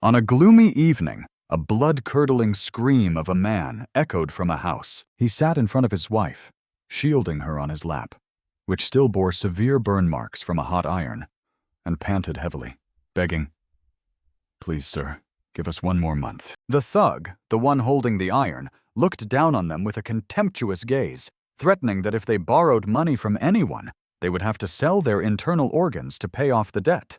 On a gloomy evening, a blood-curdling scream of a man echoed from a house. He sat in front of his wife, shielding her on his lap, which still bore severe burn marks from a hot iron, and panted heavily, begging, "Please, sir, give us one more month." The thug, the one holding the iron, looked down on them with a contemptuous gaze, threatening that if they borrowed money from anyone, they would have to sell their internal organs to pay off the debt.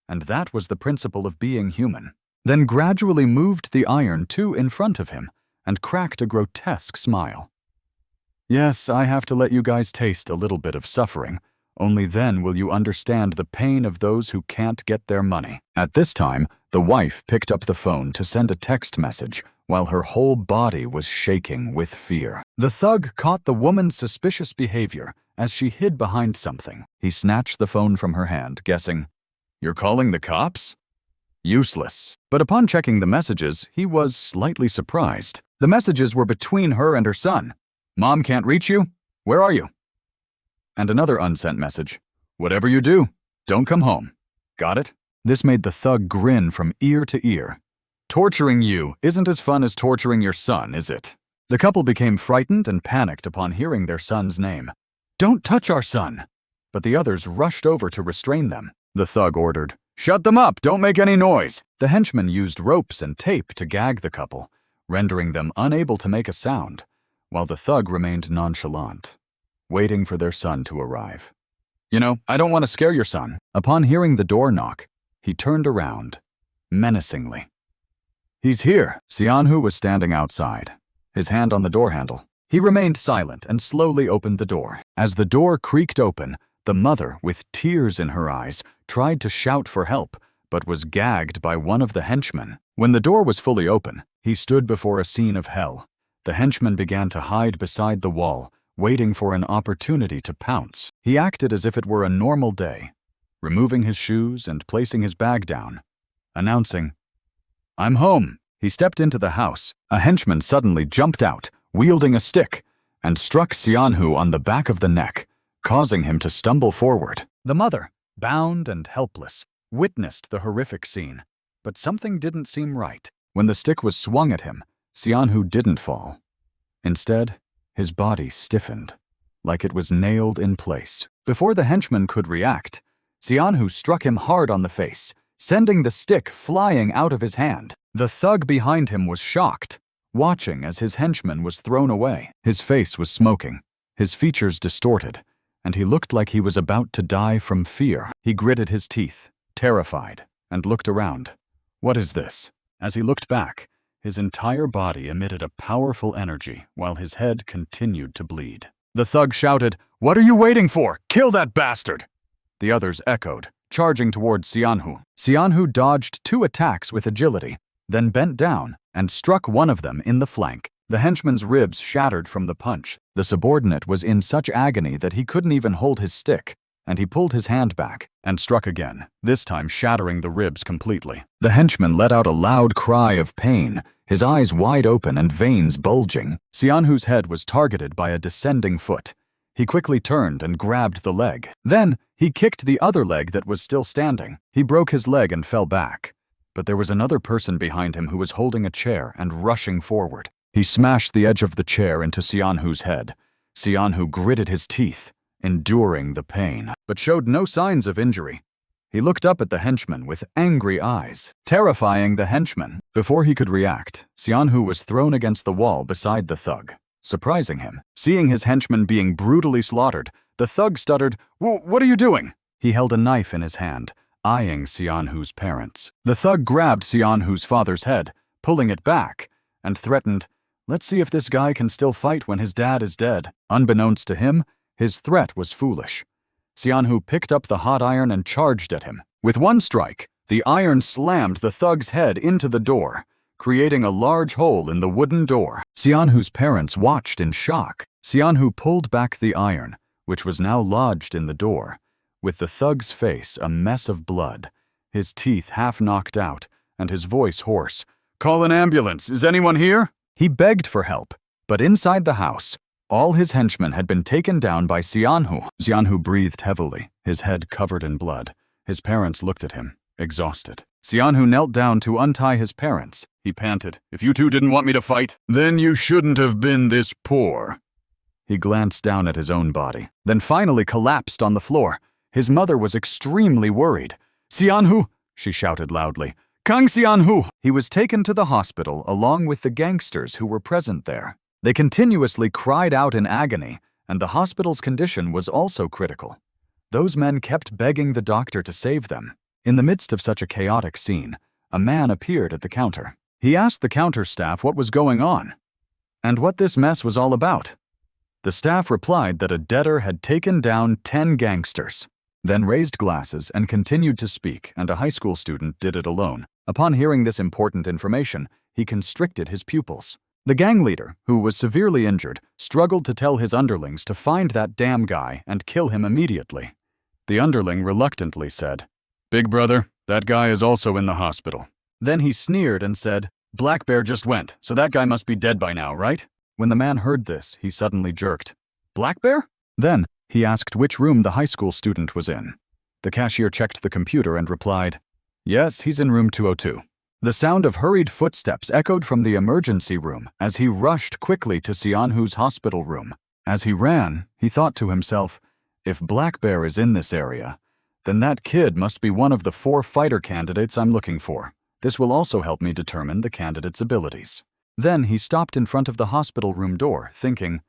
And that was the principle of being human. Then gradually moved the iron to in front of him and cracked a grotesque smile. "Yes, I have to let you guys taste a little bit of suffering. Only then will you understand the pain of those who can't get their money." At this time, the wife picked up the phone to send a text message while her whole body was shaking with fear. The thug caught the woman's suspicious behavior as she hid behind something. He snatched the phone from her hand, guessing, "You're calling the cops?" Useless. But upon checking the messages, he was slightly surprised. The messages were between her and her son. "Mom can't reach you? Where are you?" And another unsent message. "Whatever you do, don't come home. Got it?" This made the thug grin from ear to ear. "Torturing you isn't as fun as torturing your son, is it?" The couple became frightened and panicked upon hearing their son's name. "Don't touch our son!" But the others rushed over to restrain them. The thug ordered, "Shut them up! Don't make any noise!" The henchmen used ropes and tape to gag the couple, rendering them unable to make a sound, while the thug remained nonchalant, waiting for their son to arrive. "You know, I don't want to scare your son." Upon hearing the door knock, he turned around, menacingly. "He's here." Sianhu was standing outside, his hand on the door handle. He remained silent and slowly opened the door. As the door creaked open, the mother, with tears in her eyes, tried to shout for help, but was gagged by one of the henchmen. When the door was fully open, he stood before a scene of hell. The henchman began to hide beside the wall, waiting for an opportunity to pounce. He acted as if it were a normal day, removing his shoes and placing his bag down, announcing, "I'm home." He stepped into the house. A henchman suddenly jumped out, wielding a stick, and struck Sianhu on the back of the neck, causing him to stumble forward. The mother, bound and helpless, witnessed the horrific scene, but something didn't seem right. When the stick was swung at him, Sianhu didn't fall. Instead, his body stiffened, like it was nailed in place. Before the henchman could react, Sianhu struck him hard on the face, sending the stick flying out of his hand. The thug behind him was shocked, watching as his henchman was thrown away. His face was smoking, his features distorted, and he looked like he was about to die from fear. He gritted his teeth, terrified, and looked around. "What is this?" As he looked back, his entire body emitted a powerful energy while his head continued to bleed. The thug shouted, "What are you waiting for? Kill that bastard!" The others echoed, charging towards Sianhu. Sianhu dodged 2 attacks with agility, then bent down and struck one of them in the flank. The henchman's ribs shattered from the punch. The subordinate was in such agony that he couldn't even hold his stick, and he pulled his hand back and struck again, this time shattering the ribs completely. The henchman let out a loud cry of pain, his eyes wide open and veins bulging. Sianhu's head was targeted by a descending foot. He quickly turned and grabbed the leg. Then, he kicked the other leg that was still standing. He broke his leg and fell back. But there was another person behind him who was holding a chair and rushing forward. He smashed the edge of the chair into Sianhu's head. Sianhu gritted his teeth, enduring the pain, but showed no signs of injury. He looked up at the henchman with angry eyes, terrifying the henchman. Before he could react, Sianhu was thrown against the wall beside the thug, surprising him. Seeing his henchman being brutally slaughtered, the thug stuttered, "What are you doing?" He held a knife in his hand, eyeing Sianhu's parents. The thug grabbed Sianhu's father's head, pulling it back, and threatened, "Let's see if this guy can still fight when his dad is dead." Unbeknownst to him, his threat was foolish. Sianhu picked up the hot iron and charged at him. With one strike, the iron slammed the thug's head into the door, creating a large hole in the wooden door. Sianhu's parents watched in shock. Sianhu pulled back the iron, which was now lodged in the door, with the thug's face a mess of blood, his teeth half knocked out, and his voice hoarse. "Call an ambulance! Is anyone here?" He begged for help, but inside the house, all his henchmen had been taken down by Sianhu. Sianhu breathed heavily, his head covered in blood. His parents looked at him, exhausted. Xianhu knelt down to untie his parents. He panted, "If you two didn't want me to fight, then you shouldn't have been this poor." He glanced down at his own body, then finally collapsed on the floor. His mother was extremely worried. "Xianhu!" she shouted loudly. "Kang Xianhu!" He was taken to the hospital along with the gangsters who were present there. They continuously cried out in agony, and the hospital's condition was also critical. Those men kept begging the doctor to save them. In the midst of such a chaotic scene, a man appeared at the counter. He asked the counter staff what was going on and what this mess was all about. The staff replied that a debtor had taken down 10 gangsters, then raised glasses and continued to speak, and a high school student did it alone. Upon hearing this important information, he constricted his pupils. The gang leader, who was severely injured, struggled to tell his underlings to find that damn guy and kill him immediately. The underling reluctantly said, "Big brother, that guy is also in the hospital." Then he sneered and said, "Black Bear just went, so that guy must be dead by now, right?" When the man heard this, he suddenly jerked. "Black Bear?" Then he asked which room the high school student was in. The cashier checked the computer and replied, "Yes, he's in room 202. The sound of hurried footsteps echoed from the emergency room as he rushed quickly to Xianhu's hospital room. As he ran, he thought to himself, "If Black Bear is in this area, then that kid must be one of the 4 fighter candidates I'm looking for. This will also help me determine the candidate's abilities." Then he stopped in front of the hospital room door, thinking,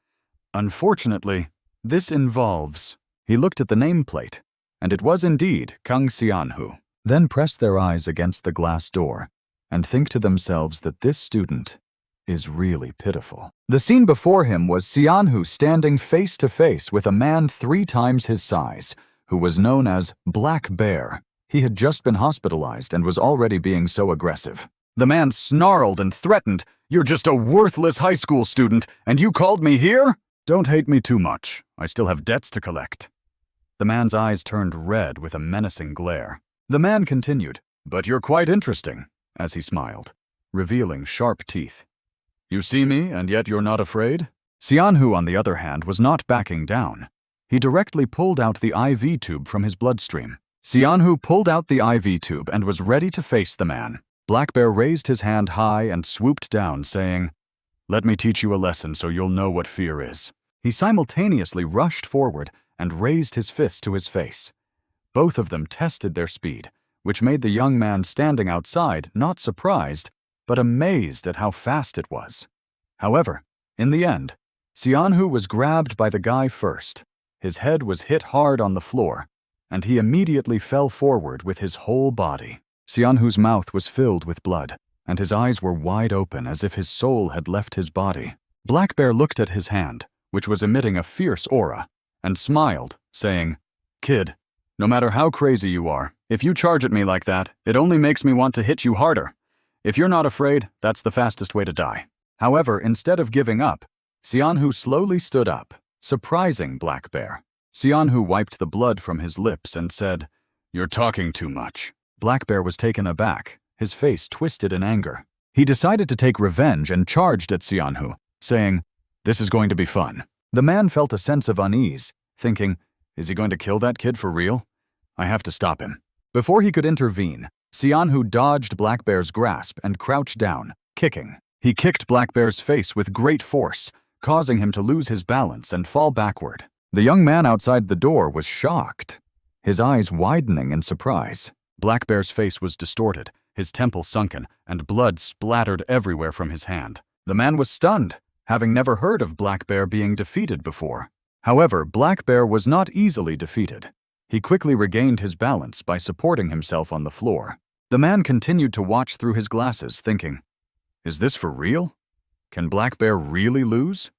"Unfortunately, this involves..." He looked at the nameplate, and it was indeed Kang Xianhu. Then pressed their eyes against the glass door and think to themselves that this student is really pitiful. The scene before him was Xianhu standing face to face with a man 3 times his size, who was known as Black Bear. He had just been hospitalized and was already being so aggressive. The man snarled and threatened, "You're just a worthless high school student, and you called me here? Don't hate me too much. I still have debts to collect." The man's eyes turned red with a menacing glare. The man continued, "But you're quite interesting," as he smiled, revealing sharp teeth. "You see me, and yet you're not afraid?" Xianhu, on the other hand, was not backing down. He directly pulled out the IV tube from his bloodstream. Xianhu pulled out the IV tube and was ready to face the man. Black Bear raised his hand high and swooped down, saying, "Let me teach you a lesson so you'll know what fear is." He simultaneously rushed forward and raised his fist to his face. Both of them tested their speed, which made the young man standing outside not surprised, but amazed at how fast it was. However, in the end, Xianhu was grabbed by the guy first. His head was hit hard on the floor, and he immediately fell forward with his whole body. Xianhu's mouth was filled with blood, and his eyes were wide open as if his soul had left his body. Black Bear looked at his hand, which was emitting a fierce aura, and smiled, saying, "Kid, no matter how crazy you are, if you charge at me like that, it only makes me want to hit you harder. If you're not afraid, that's the fastest way to die." However, instead of giving up, Xianhu slowly stood up, surprising Black Bear. Xianhu wiped the blood from his lips and said, "You're talking too much." Black Bear was taken aback, his face twisted in anger. He decided to take revenge and charged at Xianhu, saying, "This is going to be fun." The man felt a sense of unease, thinking, "Is he going to kill that kid for real? I have to stop him." Before he could intervene, Xianhu dodged Black Bear's grasp and crouched down, kicking. He kicked Black Bear's face with great force, causing him to lose his balance and fall backward. The young man outside the door was shocked, his eyes widening in surprise. Black Bear's face was distorted, his temple sunken, and blood splattered everywhere from his hand. The man was stunned, having never heard of Black Bear being defeated before. However, Black Bear was not easily defeated. He quickly regained his balance by supporting himself on the floor. The man continued to watch through his glasses, thinking, "Is this for real? Can Black Bear really lose?"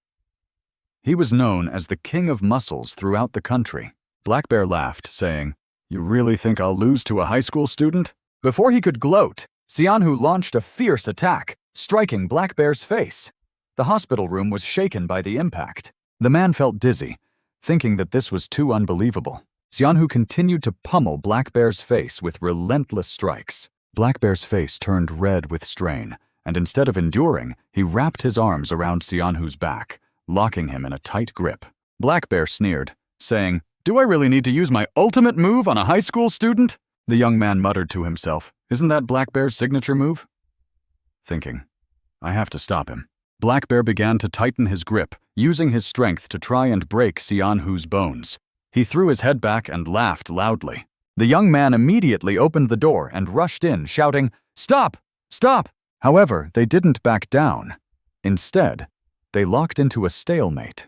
He was known as the King of Muscles throughout the country. Black Bear laughed, saying, "You really think I'll lose to a high school student?" Before he could gloat, Xianhu launched a fierce attack, striking Black Bear's face. The hospital room was shaken by the impact. The man felt dizzy, thinking that this was too unbelievable. Xianhu continued to pummel Black Bear's face with relentless strikes. Black Bear's face turned red with strain, and instead of enduring, he wrapped his arms around Xianhu's back, locking him in a tight grip. Black Bear sneered, saying, "Do I really need to use my ultimate move on a high school student?" The young man muttered to himself, "Isn't that Black Bear's signature move?" Thinking, "I have to stop him." Black Bear began to tighten his grip, using his strength to try and break Xianhu's bones. He threw his head back and laughed loudly. The young man immediately opened the door and rushed in, shouting, "Stop! Stop!" However, they didn't back down. Instead, they locked into a stalemate.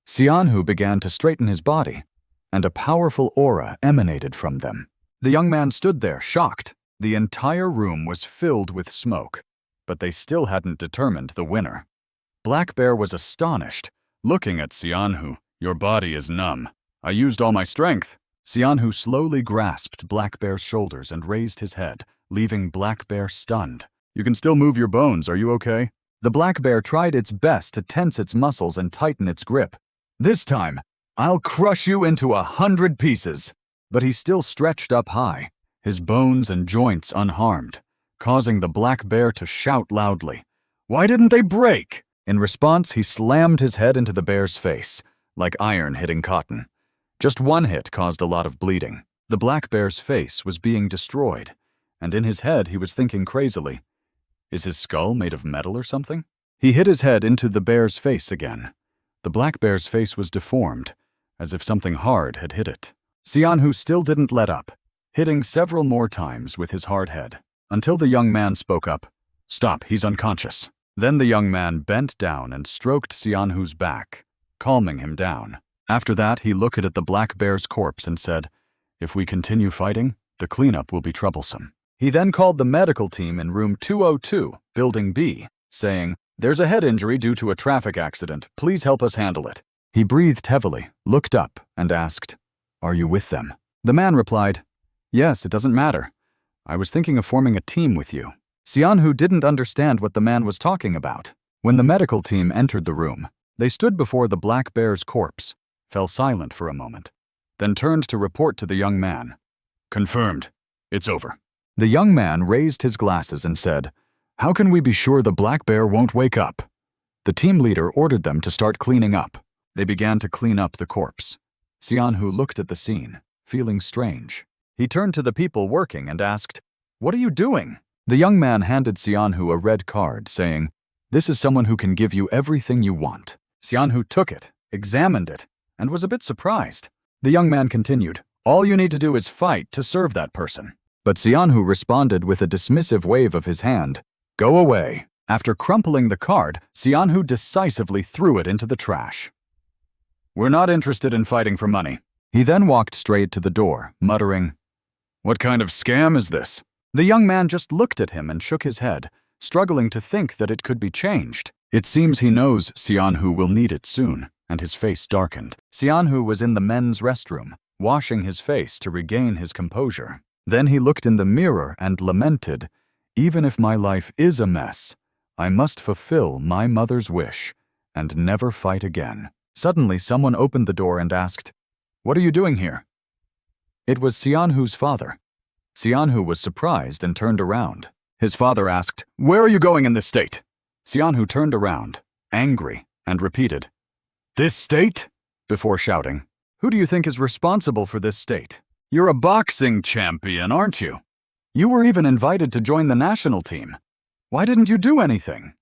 Xianhu began to straighten his body, and a powerful aura emanated from them. The young man stood there, shocked. The entire room was filled with smoke, but they still hadn't determined the winner. Black Bear was astonished, looking at Xianhu. "Your body is numb. I used all my strength." Xianhu slowly grasped Black Bear's shoulders and raised his head, leaving Black Bear stunned. "You can still move your bones, are you okay?" The Black Bear tried its best to tense its muscles and tighten its grip. "This time, I'll crush you into 100 pieces." But he still stretched up high, his bones and joints unharmed, causing the Black Bear to shout loudly, "Why didn't they break?" In response, he slammed his head into the bear's face, like iron hitting cotton. Just one hit caused a lot of bleeding. The Black Bear's face was being destroyed, and in his head he was thinking crazily, "Is his skull made of metal or something?" He hit his head into the bear's face again. The Black Bear's face was deformed, as if something hard had hit it. Xianhu still didn't let up, hitting several more times with his hard head, until the young man spoke up. "Stop, he's unconscious." Then the young man bent down and stroked Xianhu's back, calming him down. After that, he looked at the Black Bear's corpse and said, "If we continue fighting, the cleanup will be troublesome." He then called the medical team in room 202, building B, saying, "There's a head injury due to a traffic accident. Please help us handle it." He breathed heavily, looked up, and asked, "Are you with them?" The man replied, "Yes, it doesn't matter. I was thinking of forming a team with you." Xianhu didn't understand what the man was talking about. When the medical team entered the room, they stood before the Black Bear's corpse, fell silent for a moment, then turned to report to the young man. "Confirmed. It's over." The young man raised his glasses and said, "How can we be sure the Black Bear won't wake up?" The team leader ordered them to start cleaning up. They began to clean up the corpse. Xianhu looked at the scene, feeling strange. He turned to the people working and asked, "What are you doing?" The young man handed Xianhu a red card, saying, "This is someone who can give you everything you want." Xianhu took it, examined it, and was a bit surprised. The young man continued, "All you need to do is fight to serve that person." But Xianhu responded with a dismissive wave of his hand. "Go away." After crumpling the card, Xianhu decisively threw it into the trash. "We're not interested in fighting for money." He then walked straight to the door, muttering, "What kind of scam is this?" The young man just looked at him and shook his head, struggling to think that it could be changed. It seems he knows Xianhu will need it soon, and his face darkened. Xianhu was in the men's restroom, washing his face to regain his composure. Then he looked in the mirror and lamented, "Even if my life is a mess, I must fulfill my mother's wish and never fight again." Suddenly, someone opened the door and asked, "What are you doing here?" It was Xianhu's father. Xianhu was surprised and turned around. His father asked, "Where are you going in this state?" Xianhu turned around, angry, and repeated, "This state?" before shouting, "Who do you think is responsible for this state? You're a boxing champion, aren't you? You were even invited to join the national team. Why didn't you do anything?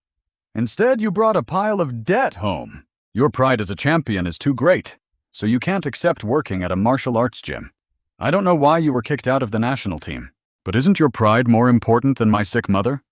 Instead, you brought a pile of debt home. Your pride as a champion is too great, so you can't accept working at a martial arts gym. I don't know why you were kicked out of the national team, but isn't your pride more important than my sick mother?"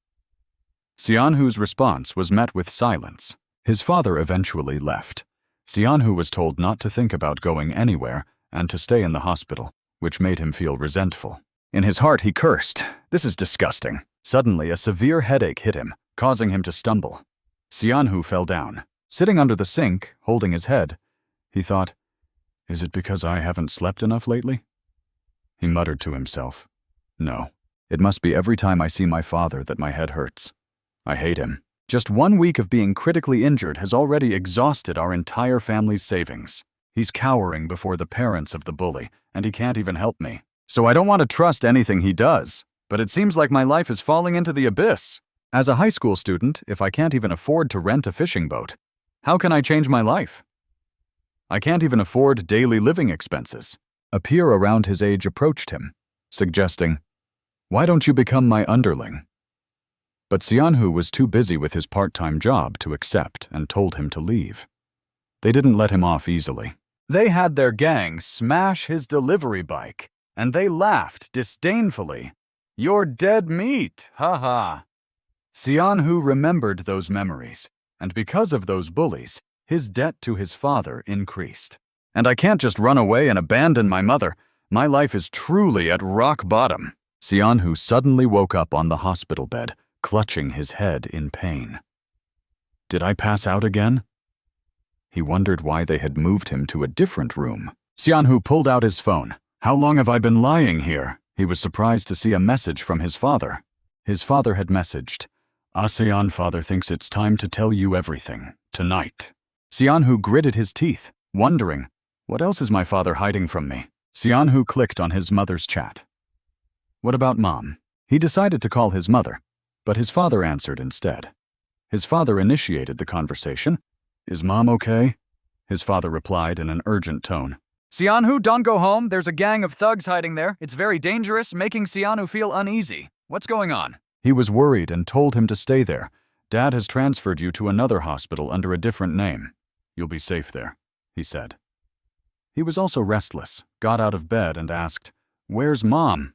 Xianhu's response was met with silence. His father eventually left. Xianhu was told not to think about going anywhere and to stay in the hospital, which made him feel resentful. In his heart, he cursed, "This is disgusting." Suddenly, a severe headache hit him, causing him to stumble. Xianhu fell down. Sitting under the sink, holding his head, he thought, "Is it because I haven't slept enough lately?" He muttered to himself, "No, it must be every time I see my father that my head hurts. I hate him. Just 1 week of being critically injured has already exhausted our entire family's savings. He's cowering before the parents of the bully, and he can't even help me. So I don't want to trust anything he does, but it seems like my life is falling into the abyss. As a high school student, if I can't even afford to rent a fishing boat, how can I change my life? I can't even afford daily living expenses." A peer around his age approached him. suggesting, "Why don't you become my underling?" But Xianhu was too busy with his part-time job to accept and told him to leave. They didn't let him off easily. They had their gang smash his delivery bike, and they laughed disdainfully. "You're dead meat, ha." Xianhu remembered those memories, and because of those bullies, his debt to his father increased. "And I can't just run away and abandon my mother. My life is truly at rock bottom." Xianhu suddenly woke up on the hospital bed, clutching his head in pain. Did I pass out again? He wondered why they had moved him to a different room. Xianhu pulled out his phone. "How long have I been lying here?" He was surprised to see a message from his father. His father had messaged, "ASEAN father thinks it's time to tell you everything, tonight." Xianhu gritted his teeth, wondering, what else is my father hiding from me? Xianhu clicked on his mother's chat. What about Mom? He decided to call his mother, but his father answered instead. His father initiated the conversation. "Is Mom okay?" His father replied in an urgent tone. "Xianhu, don't go home. There's a gang of thugs hiding there. It's very dangerous, making Xianhu feel uneasy. What's going on?" He was worried and told him to stay there. "Dad has transferred you to another hospital under a different name. You'll be safe there," he said. He was also restless, got out of bed and asked, "Where's Mom?"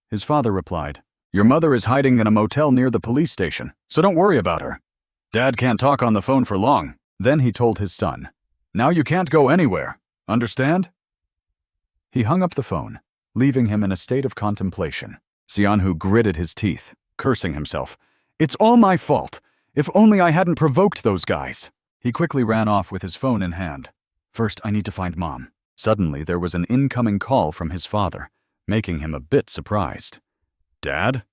His father replied, "Your mother is hiding in a motel near the police station, so don't worry about her. Dad can't talk on the phone for long." Then he told his son, "Now you can't go anywhere. Understand?" He hung up the phone, leaving him in a state of contemplation. Xianhu gritted his teeth, cursing himself. "It's all my fault. If only I hadn't provoked those guys." He quickly ran off with his phone in hand. "First, I need to find Mom." Suddenly, there was an incoming call from his father, making him a bit surprised. "Dad?"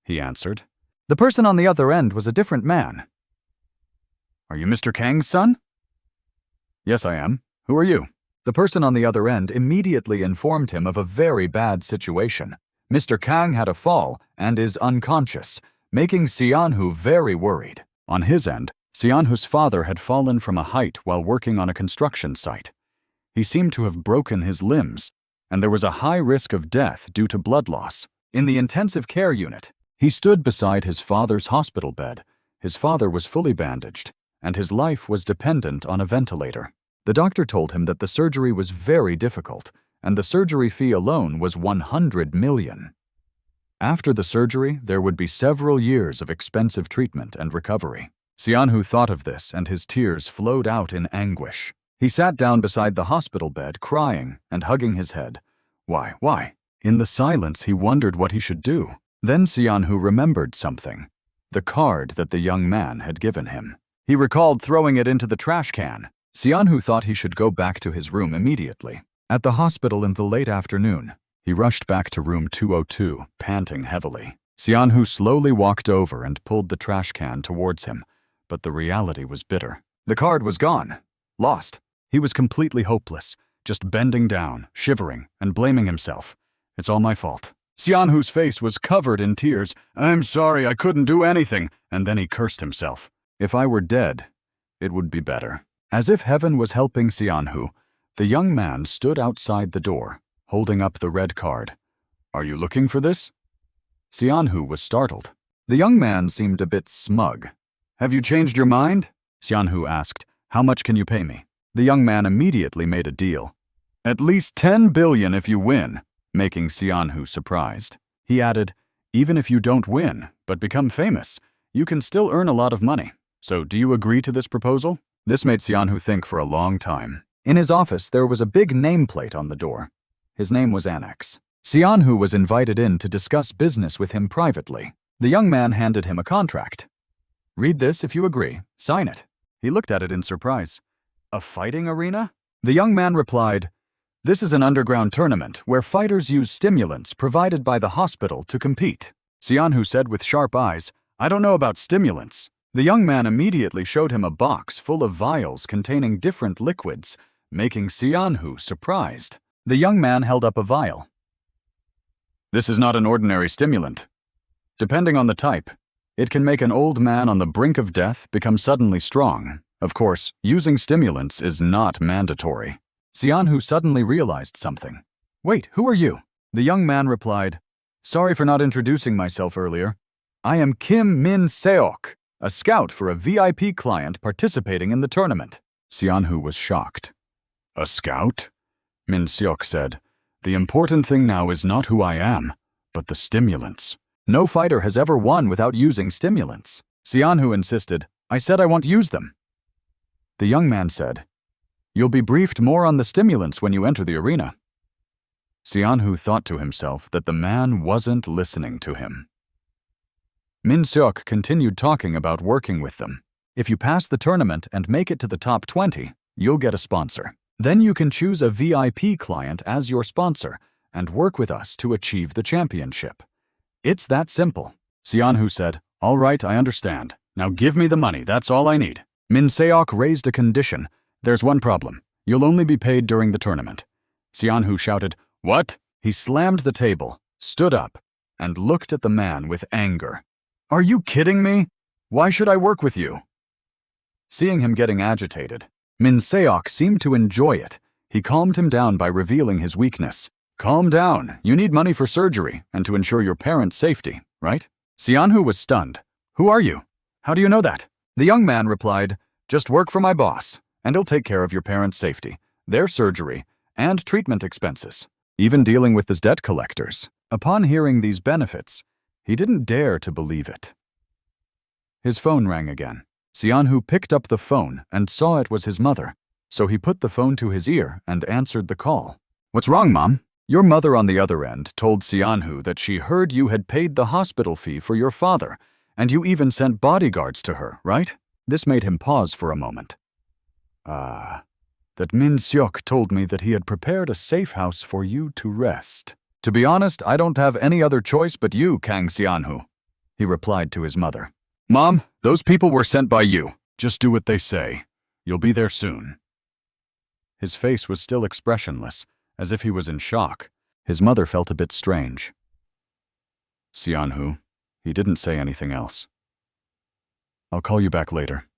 he answered. The person on the other end was a different man. "Are you Mr. Kang's son?" "Yes, I am. Who are you?" The person on the other end immediately informed him of a very bad situation. Mr. Kang had a fall and is unconscious, making Xianhu very worried. On his end, Xianhu's father had fallen from a height while working on a construction site. He seemed to have broken his limbs, and there was a high risk of death due to blood loss. In the intensive care unit, he stood beside his father's hospital bed. His father was fully bandaged, and his life was dependent on a ventilator. The doctor told him that the surgery was very difficult, and the surgery fee alone was 100 million. After the surgery, there would be several years of expensive treatment and recovery. Xianhu thought of this, and his tears flowed out in anguish. He sat down beside the hospital bed, crying and hugging his head. Why? In the silence, he wondered what he should do. Then Xianhu remembered something. The card that the young man had given him. He recalled throwing it into the trash can. Xianhu thought he should go back to his room immediately. At the hospital in the late afternoon, he rushed back to room 202, panting heavily. Xianhu slowly walked over and pulled the trash can towards him, but the reality was bitter. The card was gone. Lost. He was completely hopeless, just bending down, shivering, and blaming himself. "It's all my fault." Xianhu's face was covered in tears. "I'm sorry, I couldn't do anything." And then he cursed himself. "If I were dead, it would be better." As if heaven was helping Xianhu, the young man stood outside the door, holding up the red card. "Are you looking for this?" Xianhu was startled. The young man seemed a bit smug. "Have you changed your mind?" Xianhu asked. "How much can you pay me?" The young man immediately made a deal. "At least 10 billion if you win," making Xianhu surprised. He added, "Even if you don't win, but become famous, you can still earn a lot of money. So do you agree to this proposal?" This made Xianhu think for a long time. In his office, there was a big nameplate on the door. His name was Annex. Xianhu was invited in to discuss business with him privately. The young man handed him a contract. "Read this if you agree. Sign it." He looked at it in surprise. "A fighting arena?" The young man replied, "This is an underground tournament where fighters use stimulants provided by the hospital to compete." Xianhu said with sharp eyes, "I don't know about stimulants." The young man immediately showed him a box full of vials containing different liquids, making Xianhu surprised. The young man held up a vial. "This is not an ordinary stimulant. Depending on the type, it can make an old man on the brink of death become suddenly strong. Of course, using stimulants is not mandatory." Xianhu suddenly realized something. "Wait, who are you?" The young man replied, "Sorry for not introducing myself earlier. I am Kim Min-seok, a scout for a VIP client participating in the tournament." Sianhu was shocked. "A scout?" Min-seok said, "The important thing now is not who I am, but the stimulants. No fighter has ever won without using stimulants." Sianhu insisted, "I said I won't use them." The young man said, "You'll be briefed more on the stimulants when you enter the arena." Sianhu thought to himself that the man wasn't listening to him. Min-seok continued talking about working with them. "If you pass the tournament and make it to the top 20, you'll get a sponsor. Then you can choose a VIP client as your sponsor and work with us to achieve the championship. It's that simple." Sianhu said, "All right, I understand. Now give me the money, that's all I need." Min-seok raised a condition. "There's one problem. You'll only be paid during the tournament." Sianhu shouted, "What?" He slammed the table, stood up, and looked at the man with anger. "Are you kidding me? Why should I work with you?" Seeing him getting agitated, Min-seok seemed to enjoy it. He calmed him down by revealing his weakness. "Calm down. You need money for surgery and to ensure your parents' safety, right?" Sianhu was stunned. "Who are you? How do you know that?" The young man replied, "Just work for my boss, and he'll take care of your parents' safety, their surgery, and treatment expenses, even dealing with his debt collectors." Upon hearing these benefits, he didn't dare to believe it. His phone rang again. Sianhu picked up the phone and saw it was his mother, so he put the phone to his ear and answered the call. "What's wrong, Mom?" Your mother on the other end told Sianhu that she heard you had paid the hospital fee for your father, and you even sent bodyguards to her, right? This made him pause for a moment. That Min-seok told me that he had prepared a safe house for you to rest. To be honest, I don't have any other choice but you, Kang Sianhu," he replied to his mother. "Mom, those people were sent by you. Just do what they say. You'll be there soon." His face was still expressionless, as if he was in shock. His mother felt a bit strange. "Sianhu," he didn't say anything else. "I'll call you back later."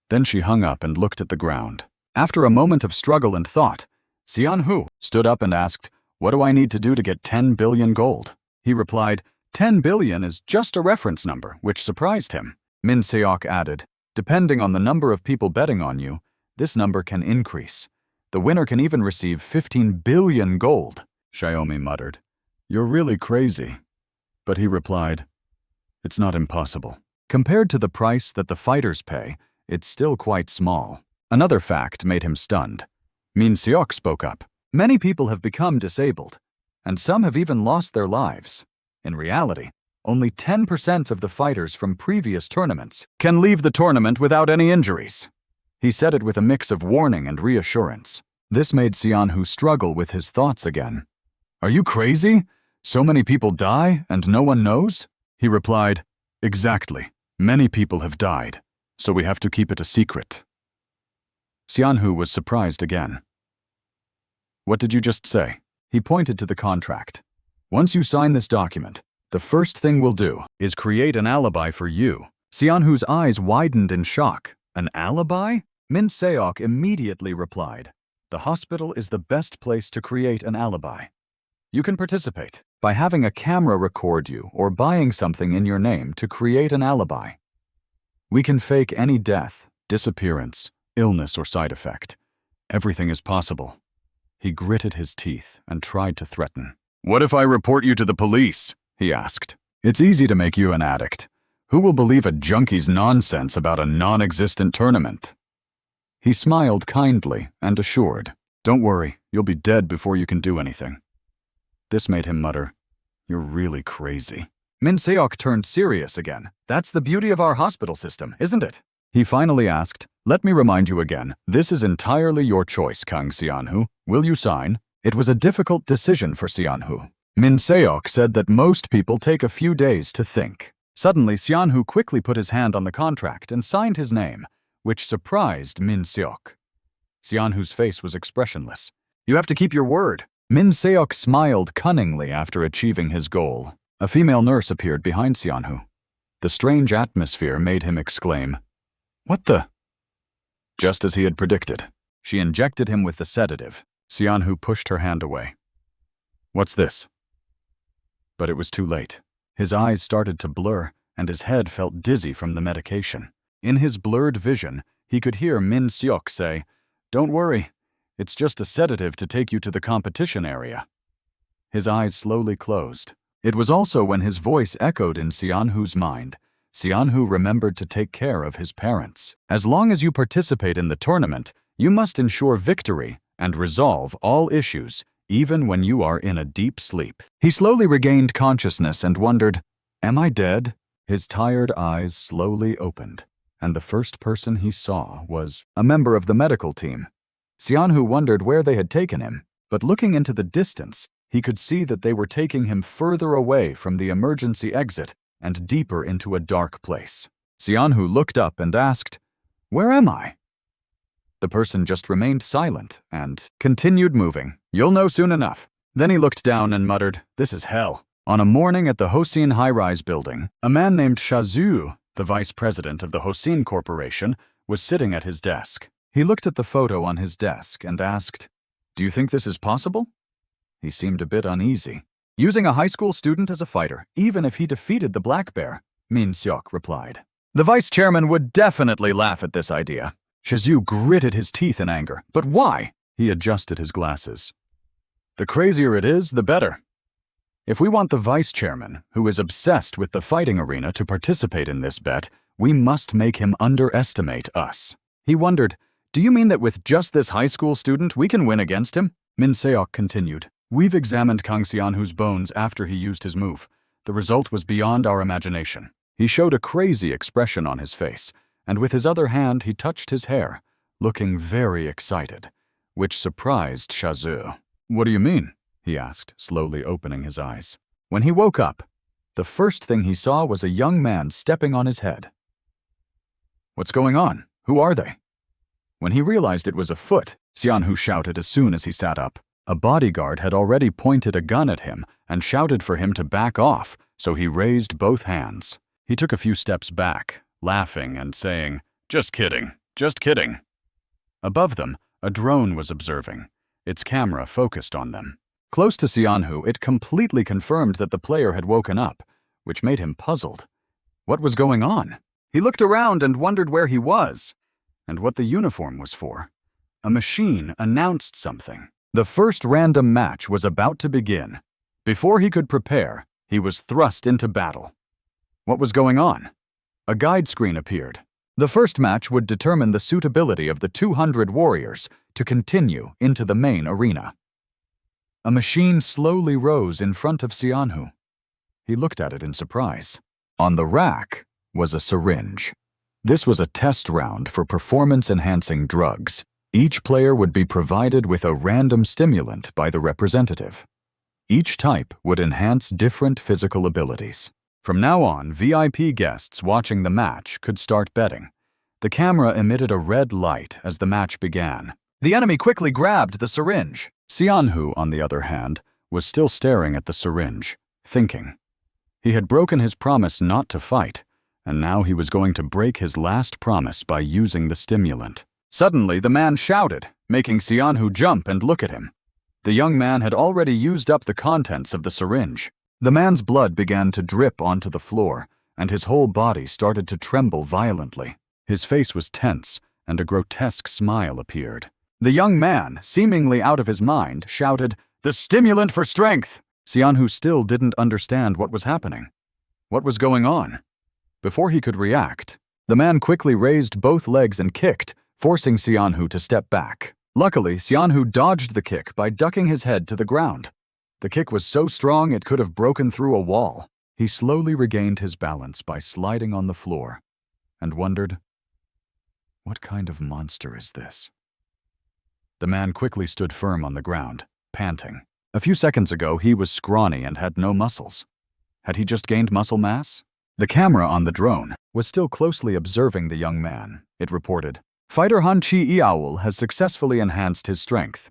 Then she hung up and looked at the ground. After a moment of struggle and thought, Sianhu stood up and asked, "What do I need to do to get 10 billion gold?" He replied, 10 billion is just a reference number, which surprised him. Min-seok added, "Depending on the number of people betting on you, this number can increase. The winner can even receive 15 billion gold." Xiaomi muttered, "You're really crazy." But he replied, "It's not impossible. Compared to the price that the fighters pay, it's still quite small." Another fact made him stunned. Min-seok spoke up. "Many people have become disabled, and some have even lost their lives. In reality, only 10% of the fighters from previous tournaments can leave the tournament without any injuries." He said it with a mix of warning and reassurance. This made Sianhu struggle with his thoughts again. "Are you crazy? So many people die and no one knows?" He replied, "Exactly. Many people have died, so we have to keep it a secret." Sianhu was surprised again. "What did you just say?" He pointed to the contract. "Once you sign this document, the first thing we'll do is create an alibi for you." Sianhu's eyes widened in shock. "An alibi?" Min-seok immediately replied, "The hospital is the best place to create an alibi. You can participate by having a camera record you or buying something in your name to create an alibi. We can fake any death, disappearance, illness, or side effect. Everything is possible." He gritted his teeth and tried to threaten. "What if I report you to the police?" he asked. "It's easy to make you an addict. Who will believe a junkie's nonsense about a non-existent tournament?" He smiled kindly and assured, "Don't worry, you'll be dead before you can do anything." This made him mutter, "You're really crazy." Min-seok turned serious again. "That's the beauty of our hospital system, isn't it?" He finally asked, "Let me remind you again, this is entirely your choice, Kang Sianhu. Will you sign?" It was a difficult decision for Sianhu. Min-seok said that most people take a few days to think. Suddenly, Sianhu quickly put his hand on the contract and signed his name, which surprised Min-seok. Sianhu's face was expressionless. "You have to keep your word." Min-seok smiled cunningly after achieving his goal. A female nurse appeared behind Sianhu. The strange atmosphere made him exclaim, "What the?" Just as he had predicted, she injected him with the sedative. Sianhu pushed her hand away. "What's this?" But it was too late. His eyes started to blur, and his head felt dizzy from the medication. In his blurred vision, he could hear Min Seok say, "Don't worry, it's just a sedative to take you to the competition area." His eyes slowly closed. It was also when his voice echoed in Sianhu's mind. Sianhu remembered to take care of his parents. As long as you participate in the tournament, you must ensure victory and resolve all issues, even when you are in a deep sleep. He slowly regained consciousness and wondered, "Am I dead?" His tired eyes slowly opened, and the first person he saw was a member of the medical team. Sianhu wondered where they had taken him, but looking into the distance, he could see that they were taking him further away from the emergency exit and deeper into a dark place. Sianhu looked up and asked, "Where am I?" The person just remained silent and continued moving. "You'll know soon enough." Then he looked down and muttered, "This is hell." On a morning at the Hosin high-rise building, a man named Shazu, the vice president of the Hosin Corporation, was sitting at his desk. He looked at the photo on his desk and asked, "Do you think this is possible?" He seemed a bit uneasy. "Using a high school student as a fighter, even if he defeated the Black Bear," Min Seok replied. The vice chairman would definitely laugh at this idea. Shazu gritted his teeth in anger. "But why?" He adjusted his glasses. "The crazier it is, the better. If we want the vice chairman, who is obsessed with the fighting arena, to participate in this bet, we must make him underestimate us." He wondered, "Do you mean that with just this high school student we can win against him?" Min Seok continued, "We've examined Kang Sianhu's bones after he used his move. The result was beyond our imagination." He showed a crazy expression on his face, and with his other hand he touched his hair, looking very excited, which surprised Shazu. "What do you mean?" he asked, slowly opening his eyes. When he woke up, the first thing he saw was a young man stepping on his head. "What's going on? Who are they?" When he realized it was a foot, Sianhu shouted as soon as he sat up. A bodyguard had already pointed a gun at him and shouted for him to back off, so he raised both hands. He took a few steps back, laughing and saying, "Just kidding, just kidding." Above them, a drone was observing. Its camera focused on them. Close to Sianhu, it completely confirmed that the player had woken up, which made him puzzled. What was going on? He looked around and wondered where he was, and what the uniform was for. A machine announced something. The first random match was about to begin. Before he could prepare, he was thrust into battle. What was going on? A guide screen appeared. The first match would determine the suitability of the 200 warriors to continue into the main arena. A machine slowly rose in front of Sianhu. He looked at it in surprise. On the rack was a syringe. This was a test round for performance-enhancing drugs. Each player would be provided with a random stimulant by the representative. Each type would enhance different physical abilities. From now on, VIP guests watching the match could start betting. The camera emitted a red light as the match began. The enemy quickly grabbed the syringe. Sianhu, on the other hand, was still staring at the syringe, thinking. He had broken his promise not to fight, and now he was going to break his last promise by using the stimulant. Suddenly, the man shouted, making Sianhu jump and look at him. The young man had already used up the contents of the syringe. The man's blood began to drip onto the floor, and his whole body started to tremble violently. His face was tense, and a grotesque smile appeared. The young man, seemingly out of his mind, shouted, "The stimulant for strength!" Sianhu still didn't understand what was happening. What was going on? Before he could react, the man quickly raised both legs and kicked, forcing Sianhu to step back. Luckily, Sianhu dodged the kick by ducking his head to the ground. The kick was so strong it could have broken through a wall. He slowly regained his balance by sliding on the floor, and wondered, what kind of monster is this? The man quickly stood firm on the ground, panting. A few seconds ago, he was scrawny and had no muscles. Had he just gained muscle mass? The camera on the drone was still closely observing the young man. It reported, "Fighter Han Chi Iaoul has successfully enhanced his strength."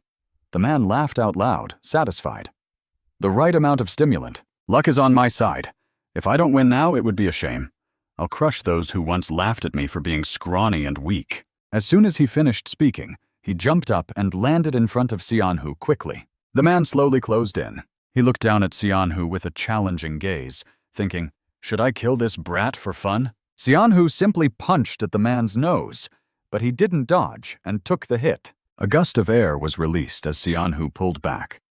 The man laughed out loud, satisfied. "The right amount of stimulant. Luck is on my side. If I don't win now, it would be a shame. I'll crush those who once laughed at me for being scrawny and weak." As soon as he finished speaking, he jumped up and landed in front of Sianhu quickly. The man slowly closed in. He looked down at Xianhu with a challenging gaze, thinking, should I kill this brat for fun? Xianhu simply punched at the man's nose, but he didn't dodge and took the hit. A gust of air was released as Xianhu pulled back.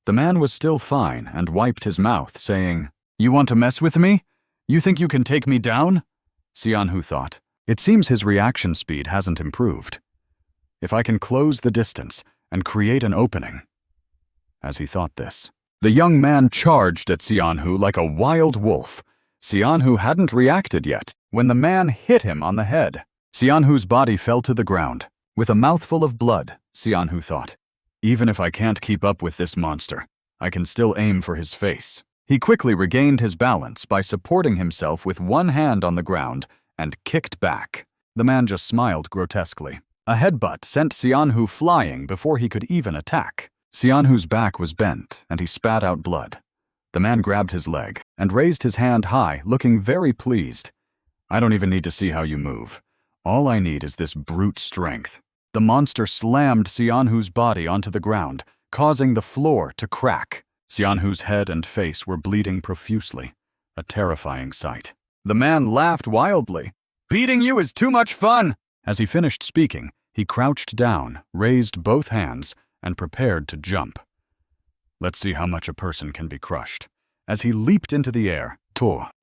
The man was still fine and wiped his mouth, saying, "You want to mess with me? You think you can take me down?" Xianhu thought, it seems his reaction speed hasn't improved. If I can close the distance and create an opening. As he thought this, the young man charged at Xianhu like a wild wolf. Xianhu hadn't reacted yet when the man hit him on the head. Xianhu's body fell to the ground. With a mouthful of blood, Xianhu thought, even if I can't keep up with this monster, I can still aim for his face. He quickly regained his balance by supporting himself with one hand on the ground and kicked back. The man just smiled grotesquely. A headbutt sent Xianhu flying before he could even attack. Xianhu's back was bent and he spat out blood. The man grabbed his leg and raised his hand high, looking very pleased. I don't even need to see how you move. All I need is this brute strength. The monster slammed Xianhu's body onto the ground, causing the floor to crack. Xianhu's head and face were bleeding profusely, a terrifying sight. The man laughed wildly. Beating you is too much fun! As he finished speaking, he crouched down, raised both hands, and prepared to jump. Let's see how much a person can be crushed. As he leaped into the air,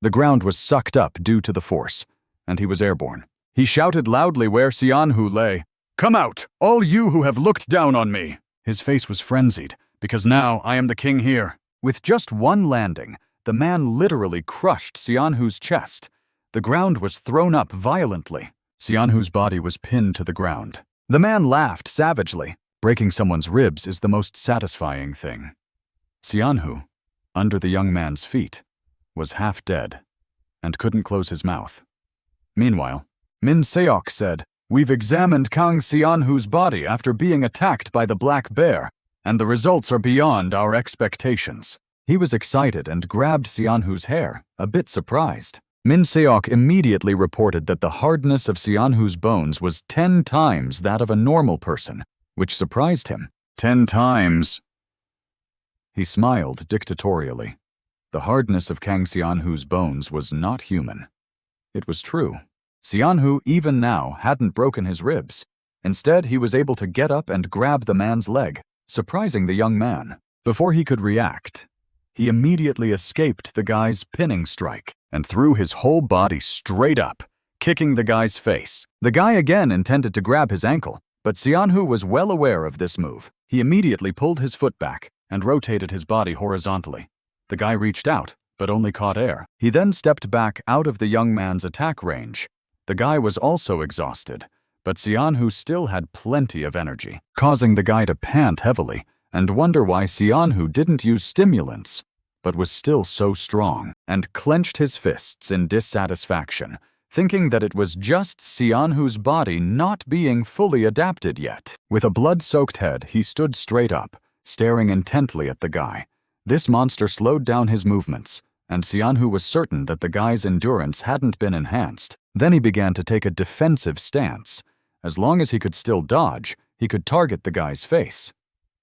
the ground was sucked up due to the force, and he was airborne. He shouted loudly where Xianhu lay, "Come out, all you who have looked down on me!" His face was frenzied, because now I am the king here. With just one landing, the man literally crushed Xianhu's chest. The ground was thrown up violently. Xianhu's body was pinned to the ground. The man laughed savagely. Breaking someone's ribs is the most satisfying thing. Xianhu, under the young man's feet, was half dead and couldn't close his mouth. Meanwhile, Min Seok said, "We've examined Kang Xianhu's body after being attacked by the black bear, and the results are beyond our expectations." He was excited and grabbed Xianhu's hair, a bit surprised. Min Seok immediately reported that the hardness of Xianhu's bones was 10 times that of a normal person, which surprised him. 10 times. He smiled dictatorially. The hardness of Kang Xianhu's bones was not human. It was true. Xianhu, even now, hadn't broken his ribs. Instead, he was able to get up and grab the man's leg, surprising the young man. Before he could react, he immediately escaped the guy's pinning strike and threw his whole body straight up, kicking the guy's face. The guy again intended to grab his ankle, but Xianhu was well aware of this move. He immediately pulled his foot back and rotated his body horizontally. The guy reached out, but only caught air. He then stepped back out of the young man's attack range. The guy was also exhausted, but Xianhu still had plenty of energy, causing the guy to pant heavily and wonder why Xianhu didn't use stimulants, but was still so strong, and clenched his fists in dissatisfaction, thinking that it was just Xianhu's body not being fully adapted yet. With a blood-soaked head, he stood straight up, staring intently at the guy. This monster slowed down his movements, and Xianhu was certain that the guy's endurance hadn't been enhanced. Then he began to take a defensive stance. As long as he could still dodge, he could target the guy's face.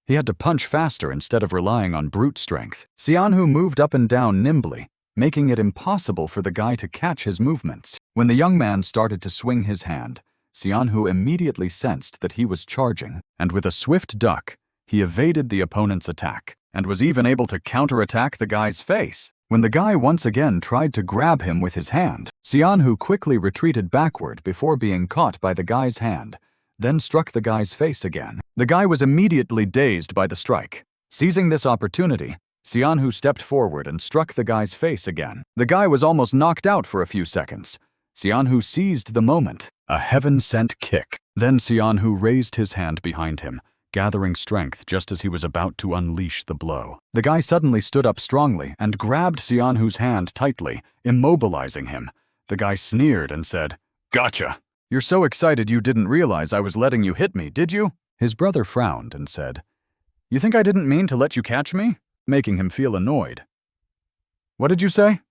He had to punch faster instead of relying on brute strength. Xianhu moved up and down nimbly, making it impossible for the guy to catch his movements. When the young man started to swing his hand, Xianhu immediately sensed that he was charging, and with a swift duck, he evaded the opponent's attack, and was even able to counterattack the guy's face. When the guy once again tried to grab him with his hand, Xianhu quickly retreated backward before being caught by the guy's hand, then struck the guy's face again. The guy was immediately dazed by the strike. Seizing this opportunity, Xianhu stepped forward and struck the guy's face again. The guy was almost knocked out for a few seconds. Xianhu seized the moment, a heaven-sent kick. Then Xianhu raised his hand behind him, gathering strength just as he was about to unleash the blow. The guy suddenly stood up strongly and grabbed Xianhu's hand tightly, immobilizing him. The guy sneered and said, "Gotcha! You're so excited you didn't realize I was letting you hit me, did you?" His brother frowned and said, "You think I didn't mean to let you catch me?" making him feel annoyed. "What did you say?"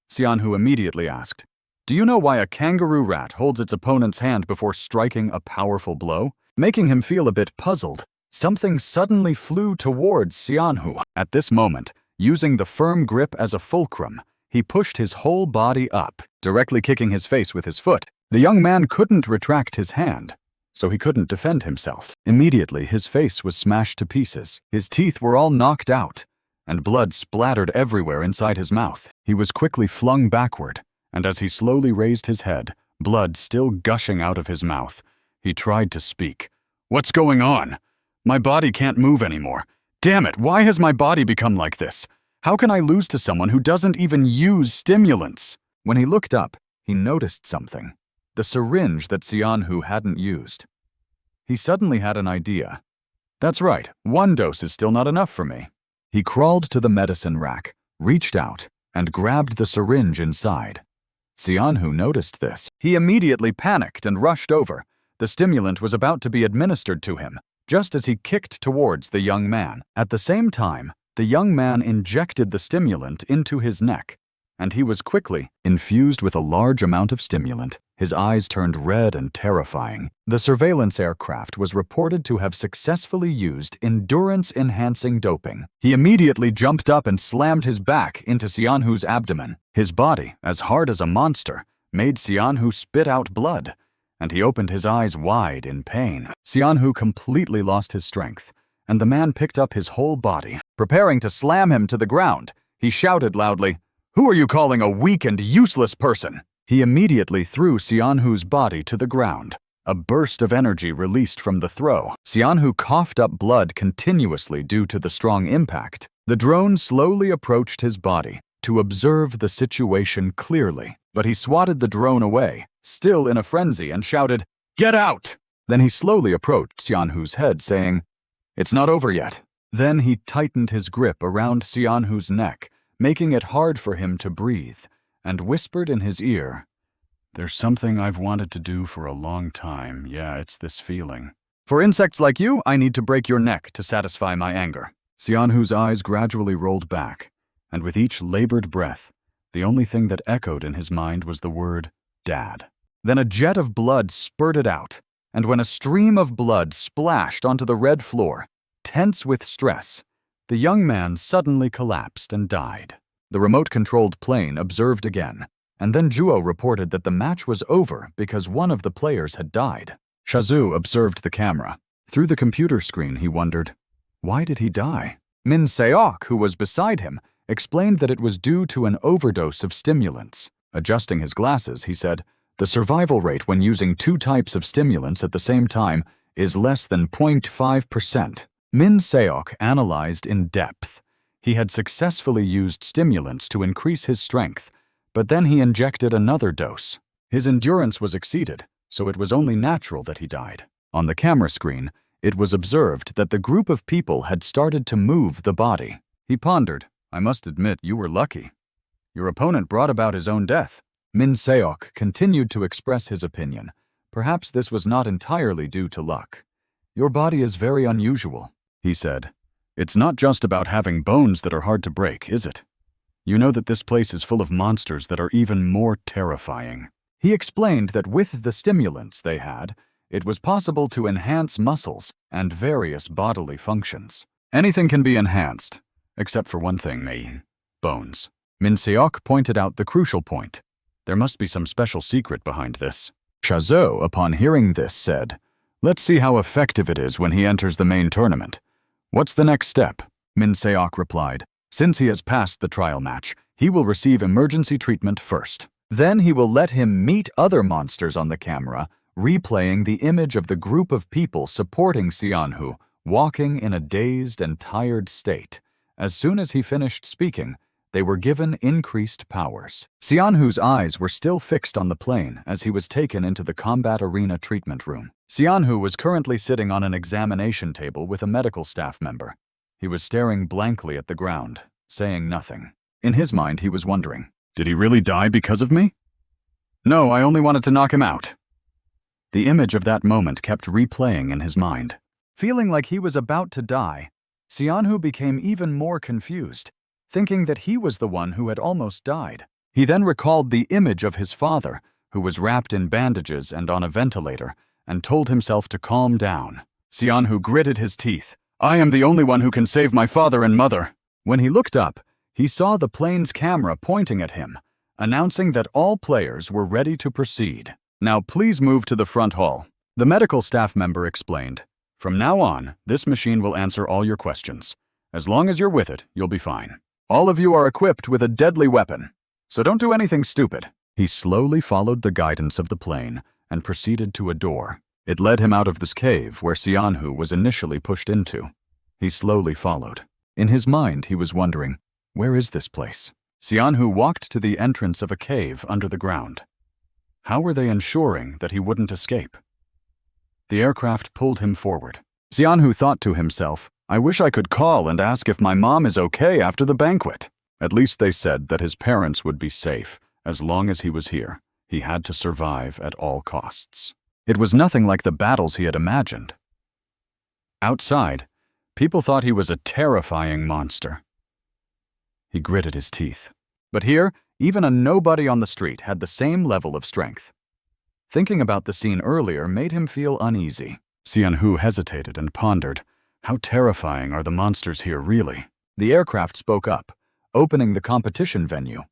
Xianhu immediately asked. "Do you know why a kangaroo rat holds its opponent's hand before striking a powerful blow?" Making him feel a bit puzzled, something suddenly flew towards Xianhu. At this moment, Using the firm grip as a fulcrum, he pushed his whole body up, directly kicking his face with his foot. The young man couldn't retract his hand, so he couldn't defend himself. Immediately, his face was smashed to pieces. His teeth were all knocked out, and blood splattered everywhere inside his mouth. He was quickly flung backward, and as he slowly raised his head, blood still gushing out of his mouth, he tried to speak. "What's going on? My body can't move anymore. Damn it, why has my body become like this? How can I lose to someone who doesn't even use stimulants?" When he looked up, he noticed something. The syringe that Xianhu hadn't used. He suddenly had an idea. That's right, 1 dose is still not enough for me. He crawled to the medicine rack, reached out, and grabbed the syringe inside. Xianhu noticed this. He immediately panicked and rushed over. The stimulant was about to be administered to him, just as he kicked towards the young man. At the same time, the young man injected the stimulant into his neck, and he was quickly infused with a large amount of stimulant. His eyes turned red and terrifying. The surveillance aircraft was reported to have successfully used endurance-enhancing doping. He immediately jumped up and slammed his back into Xianhu's abdomen. His body, as hard as a monster, made Xianhu spit out blood, and he opened his eyes wide in pain. Xianhu completely lost his strength, and the man picked up his whole body. Preparing to slam him to the ground, he shouted loudly, "Who are you calling a weak and useless person?" He immediately threw Xianhu's body to the ground. A burst of energy released from the throw. Xianhu coughed up blood continuously due to the strong impact. The drone slowly approached his body to observe the situation clearly, but he swatted the drone away, still in a frenzy, and shouted, "Get out!" Then he slowly approached Xianhu's head, saying, "It's not over yet." Then he tightened his grip around Xianhu's neck, making it hard for him to breathe, and whispered in his ear, "There's something I've wanted to do for a long time. Yeah, it's this feeling. For insects like you, I need to break your neck to satisfy my anger." Xianhu's eyes gradually rolled back, and with each labored breath, the only thing that echoed in his mind was the word, "Dad." Then a jet of blood spurted out, and when a stream of blood splashed onto the red floor, tense with stress, the young man suddenly collapsed and died. The remote-controlled plane observed again, and then Zhuo reported that the match was over because one of the players had died. Shazhu observed the camera. Through the computer screen, he wondered, why did he die? Min Seok, who was beside him, explained that it was due to an overdose of stimulants. Adjusting his glasses, he said, "The survival rate when using 2 types of stimulants at the same time is less than 0.5%. Min Seok analyzed in depth. He had successfully used stimulants to increase his strength, but then he injected another dose. His endurance was exceeded, so it was only natural that he died. On the camera screen, it was observed that the group of people had started to move the body. He pondered, "I must admit, you were lucky. Your opponent brought about his own death." Min Seok continued to express his opinion. Perhaps this was not entirely due to luck. "Your body is very unusual," he said. "It's not just about having bones that are hard to break, is it? You know that this place is full of monsters that are even more terrifying." He explained that with the stimulants they had, it was possible to enhance muscles and various bodily functions. "Anything can be enhanced, except for one thing, bones." Min Seok pointed out the crucial point. There must be some special secret behind this. Shazhu, upon hearing this, said, "Let's see how effective it is when he enters the main tournament. What's the next step?" Min Seok replied, "Since he has passed the trial match, he will receive emergency treatment first. Then he will let him meet other monsters on the camera, replaying the image of the group of people supporting Xianhu, walking in a dazed and tired state. As soon as he finished speaking, they were given increased powers." Xianhu's eyes were still fixed on the plane as he was taken into the combat arena treatment room. Xianhu was currently sitting on an examination table with a medical staff member. He was staring blankly at the ground, saying nothing. In his mind, he was wondering, did he really die because of me? No, I only wanted to knock him out. The image of that moment kept replaying in his mind. Feeling like he was about to die, Xianhu became even more confused, thinking that he was the one who had almost died. He then recalled the image of his father, who was wrapped in bandages and on a ventilator, and told himself to calm down. Xianhu gritted his teeth. "I am the only one who can save my father and mother." When he looked up, He saw the plane's camera pointing at him, announcing that all players were ready to proceed. "Now please move to the front hall." The medical staff member explained, "From now on, this machine will answer all your questions. As long as you're with it, you'll be fine. All of you are equipped with a deadly weapon, so don't do anything stupid." He slowly followed the guidance of the plane and proceeded to a door. It led him out of this cave where Sianhu was initially pushed into. He slowly followed. In his mind, he was wondering, where is this place? Sianhu walked to the entrance of a cave under the ground. How were they ensuring that he wouldn't escape? The aircraft pulled him forward. Sianhu thought to himself, "I wish I could call and ask if my mom is okay after the banquet." At least they said that his parents would be safe as long as he was here. He had to survive at all costs. It was nothing like the battles he had imagined. Outside, people thought he was a terrifying monster. He gritted his teeth. But here, even a nobody on the street had the same level of strength. Thinking about the scene earlier made him feel uneasy. Sianhu hesitated and pondered, how terrifying are the monsters here really? The aircraft spoke up, opening the competition venue.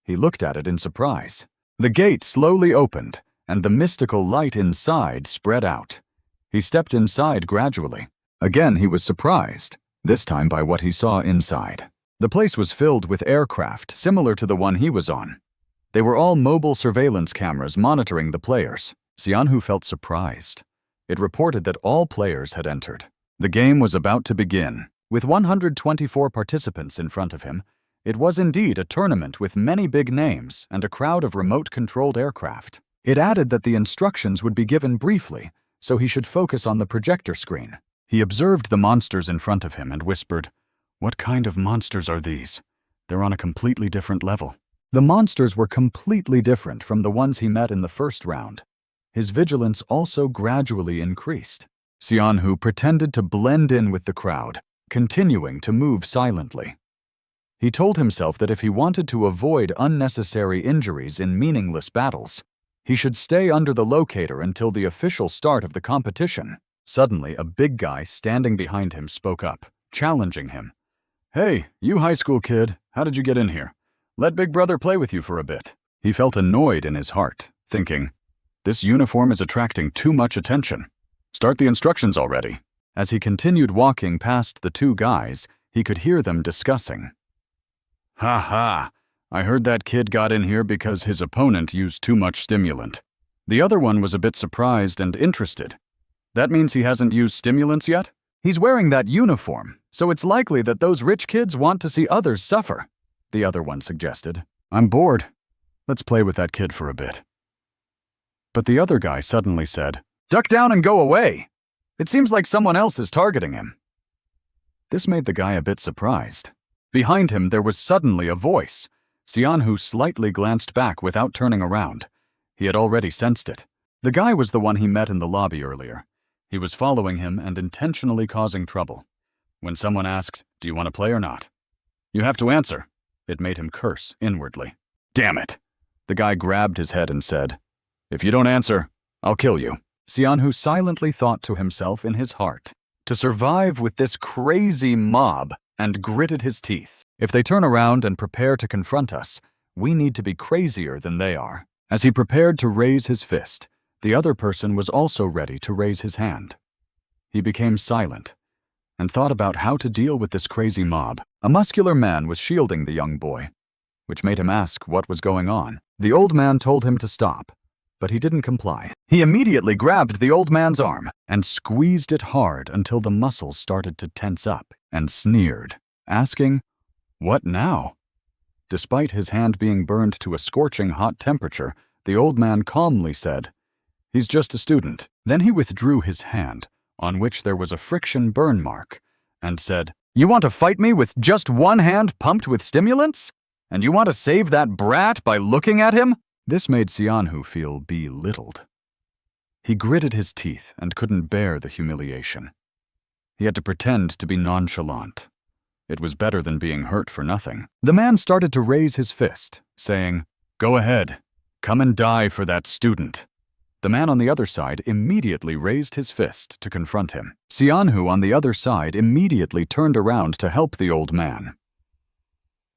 He looked at it in surprise. The gate slowly opened, and the mystical light inside spread out. He stepped inside gradually. Again, he was surprised, this time by what he saw inside. The place was filled with aircraft similar to the one he was on. They were all mobile surveillance cameras monitoring the players. Sianhu felt surprised. It reported that all players had entered. The game was about to begin. With 124 participants in front of him, it was indeed a tournament with many big names and a crowd of remote-controlled aircraft. It added that the instructions would be given briefly, so he should focus on the projector screen. He observed the monsters in front of him and whispered, "What kind of monsters are these? They're on a completely different level." The monsters were completely different from the ones he met in the first round. His vigilance also gradually increased. Sianhu pretended to blend in with the crowd, continuing to move silently. He told himself that if he wanted to avoid unnecessary injuries in meaningless battles, he should stay under the locator until the official start of the competition. Suddenly, a big guy standing behind him spoke up, challenging him. "Hey, you high school kid, how did you get in here? Let Big Brother play with you for a bit." He felt annoyed in his heart, thinking, "This uniform is attracting too much attention. Start the instructions already." As he continued walking past the two guys, he could hear them discussing. "Ha ha, I heard that kid got in here because his opponent used too much stimulant." The other one was a bit surprised and interested. "That means he hasn't used stimulants yet? He's wearing that uniform, so it's likely that those rich kids want to see others suffer," the other one suggested. "I'm bored. Let's play with that kid for a bit." But the other guy suddenly said, "Duck down and go away. It seems like someone else is targeting him." This made the guy a bit surprised. Behind him, there was suddenly a voice. Sianhu slightly glanced back without turning around. He had already sensed it. The guy was the one he met in the lobby earlier. He was following him and intentionally causing trouble. When someone asked, "Do you want to play or not?" "You have to answer." It made him curse inwardly. "Damn it!" The guy grabbed his head and said, "If you don't answer, I'll kill you." Sianhu silently thought to himself in his heart, to survive with this crazy mob, and gritted his teeth. If they turn around and prepare to confront us, we need to be crazier than they are. As he prepared to raise his fist, the other person was also ready to raise his hand. He became silent and thought about how to deal with this crazy mob. A muscular man was shielding the young boy, which made him ask what was going on. The old man told him to stop, but he didn't comply. He immediately grabbed the old man's arm and squeezed it hard until the muscles started to tense up, and sneered, asking, "What now?" Despite his hand being burned to a scorching hot temperature, the old man calmly said, "He's just a student." Then he withdrew his hand, on which there was a friction burn mark, and said, "You want to fight me with just one hand pumped with stimulants? And you want to save that brat by looking at him?" This made Sianhu feel belittled. He gritted his teeth and couldn't bear the humiliation. He had to pretend to be nonchalant. It was better than being hurt for nothing. The man started to raise his fist, saying, "Go ahead. Come and die for that student." The man on the other side immediately raised his fist to confront him. Sianhu on the other side immediately turned around to help the old man.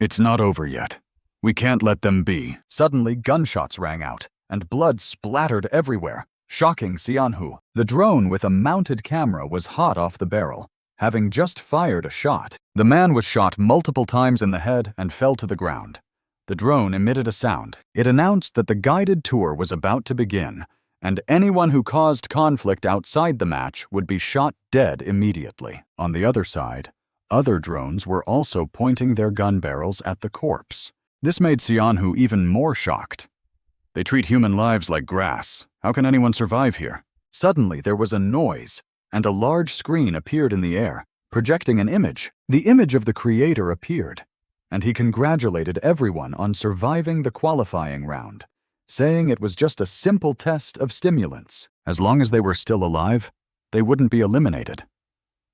It's not over yet. We can't let them be. Suddenly, gunshots rang out, and blood splattered everywhere, shocking Xianhu. The drone with a mounted camera was hot off the barrel, having just fired a shot. The man was shot multiple times in the head and fell to the ground. The drone emitted a sound. It announced that the guided tour was about to begin, and anyone who caused conflict outside the match would be shot dead immediately. On the other side, other drones were also pointing their gun barrels at the corpse. This made Xianhu even more shocked. They treat human lives like grass. How can anyone survive here? Suddenly, there was a noise, and a large screen appeared in the air, projecting an image. The image of the creator appeared, and he congratulated everyone on surviving the qualifying round, saying it was just a simple test of stimulants. As long as they were still alive, they wouldn't be eliminated.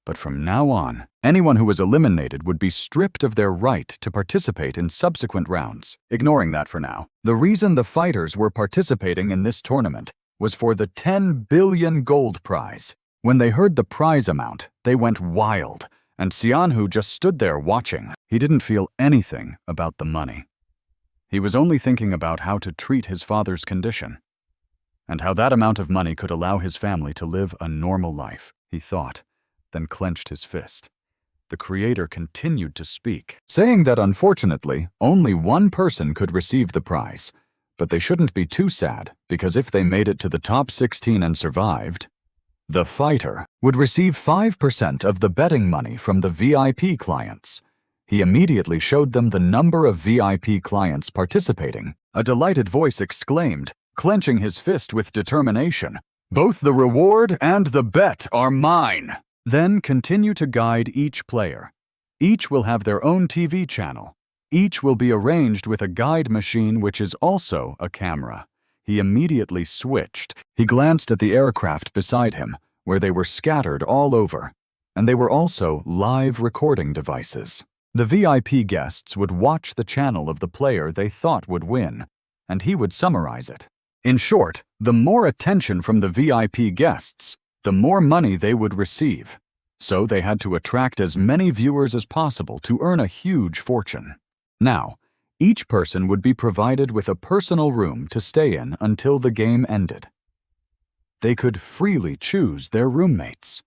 But from now on, anyone who was eliminated would be stripped of their right to participate in subsequent rounds. Ignoring that for now, the reason the fighters were participating in this tournament was for the 10 billion gold prize. When they heard the prize amount, they went wild, and Xianhu just stood there watching. He didn't feel anything about the money. He was only thinking about how to treat his father's condition, and how that amount of money could allow his family to live a normal life, he thought, then clenched his fist. The creator continued to speak, saying that unfortunately, only one person could receive the prize, but they shouldn't be too sad, because if they made it to the top 16 and survived, the fighter would receive 5% of the betting money from the VIP clients. He immediately showed them the number of VIP clients participating. A delighted voice exclaimed, clenching his fist with determination, "Both the reward and the bet are mine!" Then continue to guide each player. Each will have their own TV channel. Each will be arranged with a guide machine which is also a camera. He immediately switched. He glanced at the aircraft beside him, where they were scattered all over, and they were also live recording devices. The VIP guests would watch the channel of the player they thought would win, and he would summarize it. In short, the more attention from the VIP guests, the more money they would receive. So they had to attract as many viewers as possible to earn a huge fortune. Now, each person would be provided with a personal room to stay in until the game ended. They could freely choose their roommates.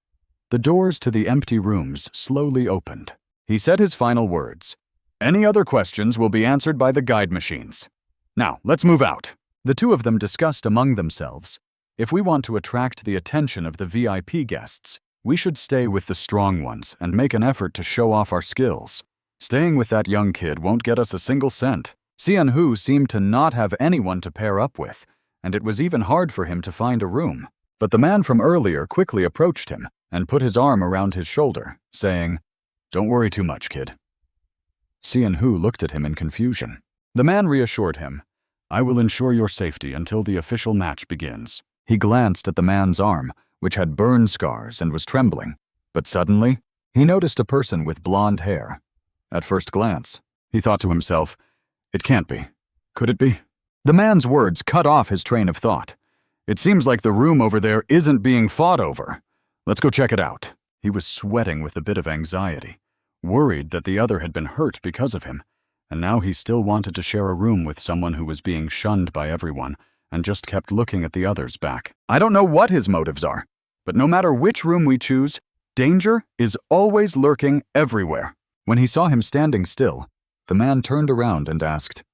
The doors to the empty rooms slowly opened. He said his final words. Any other questions will be answered by the guide machines. Now, let's move out. The two of them discussed among themselves. If we want to attract the attention of the VIP guests, we should stay with the strong ones and make an effort to show off our skills. Staying with that young kid won't get us a single cent. Xianhu seemed to not have anyone to pair up with, and it was even hard for him to find a room. But the man from earlier quickly approached him and put his arm around his shoulder, saying, "Don't worry too much, kid." Xianhu looked at him in confusion. The man reassured him, "I will ensure your safety until the official match begins." He glanced at the man's arm, which had burn scars and was trembling, but suddenly, he noticed a person with blonde hair. At first glance, he thought to himself, "It can't be. Could it be?" The man's words cut off his train of thought. "It seems like the room over there isn't being fought over. Let's go check it out." He was sweating with a bit of anxiety, worried that the other had been hurt because of him, and now he still wanted to share a room with someone who was being shunned by everyone, and just kept looking at the others back. I don't know what his motives are, but no matter which room we choose, danger is always lurking everywhere. When he saw him standing still, the man turned around and asked,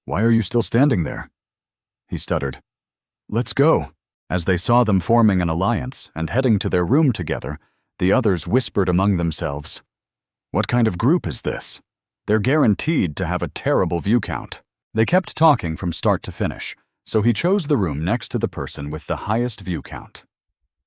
"Why are you still standing there?" He stuttered, "Let's go." As they saw them forming an alliance and heading to their room together, the others whispered among themselves, "What kind of group is this? They're guaranteed to have a terrible view count." They kept talking from start to finish, so he chose the room next to the person with the highest view count.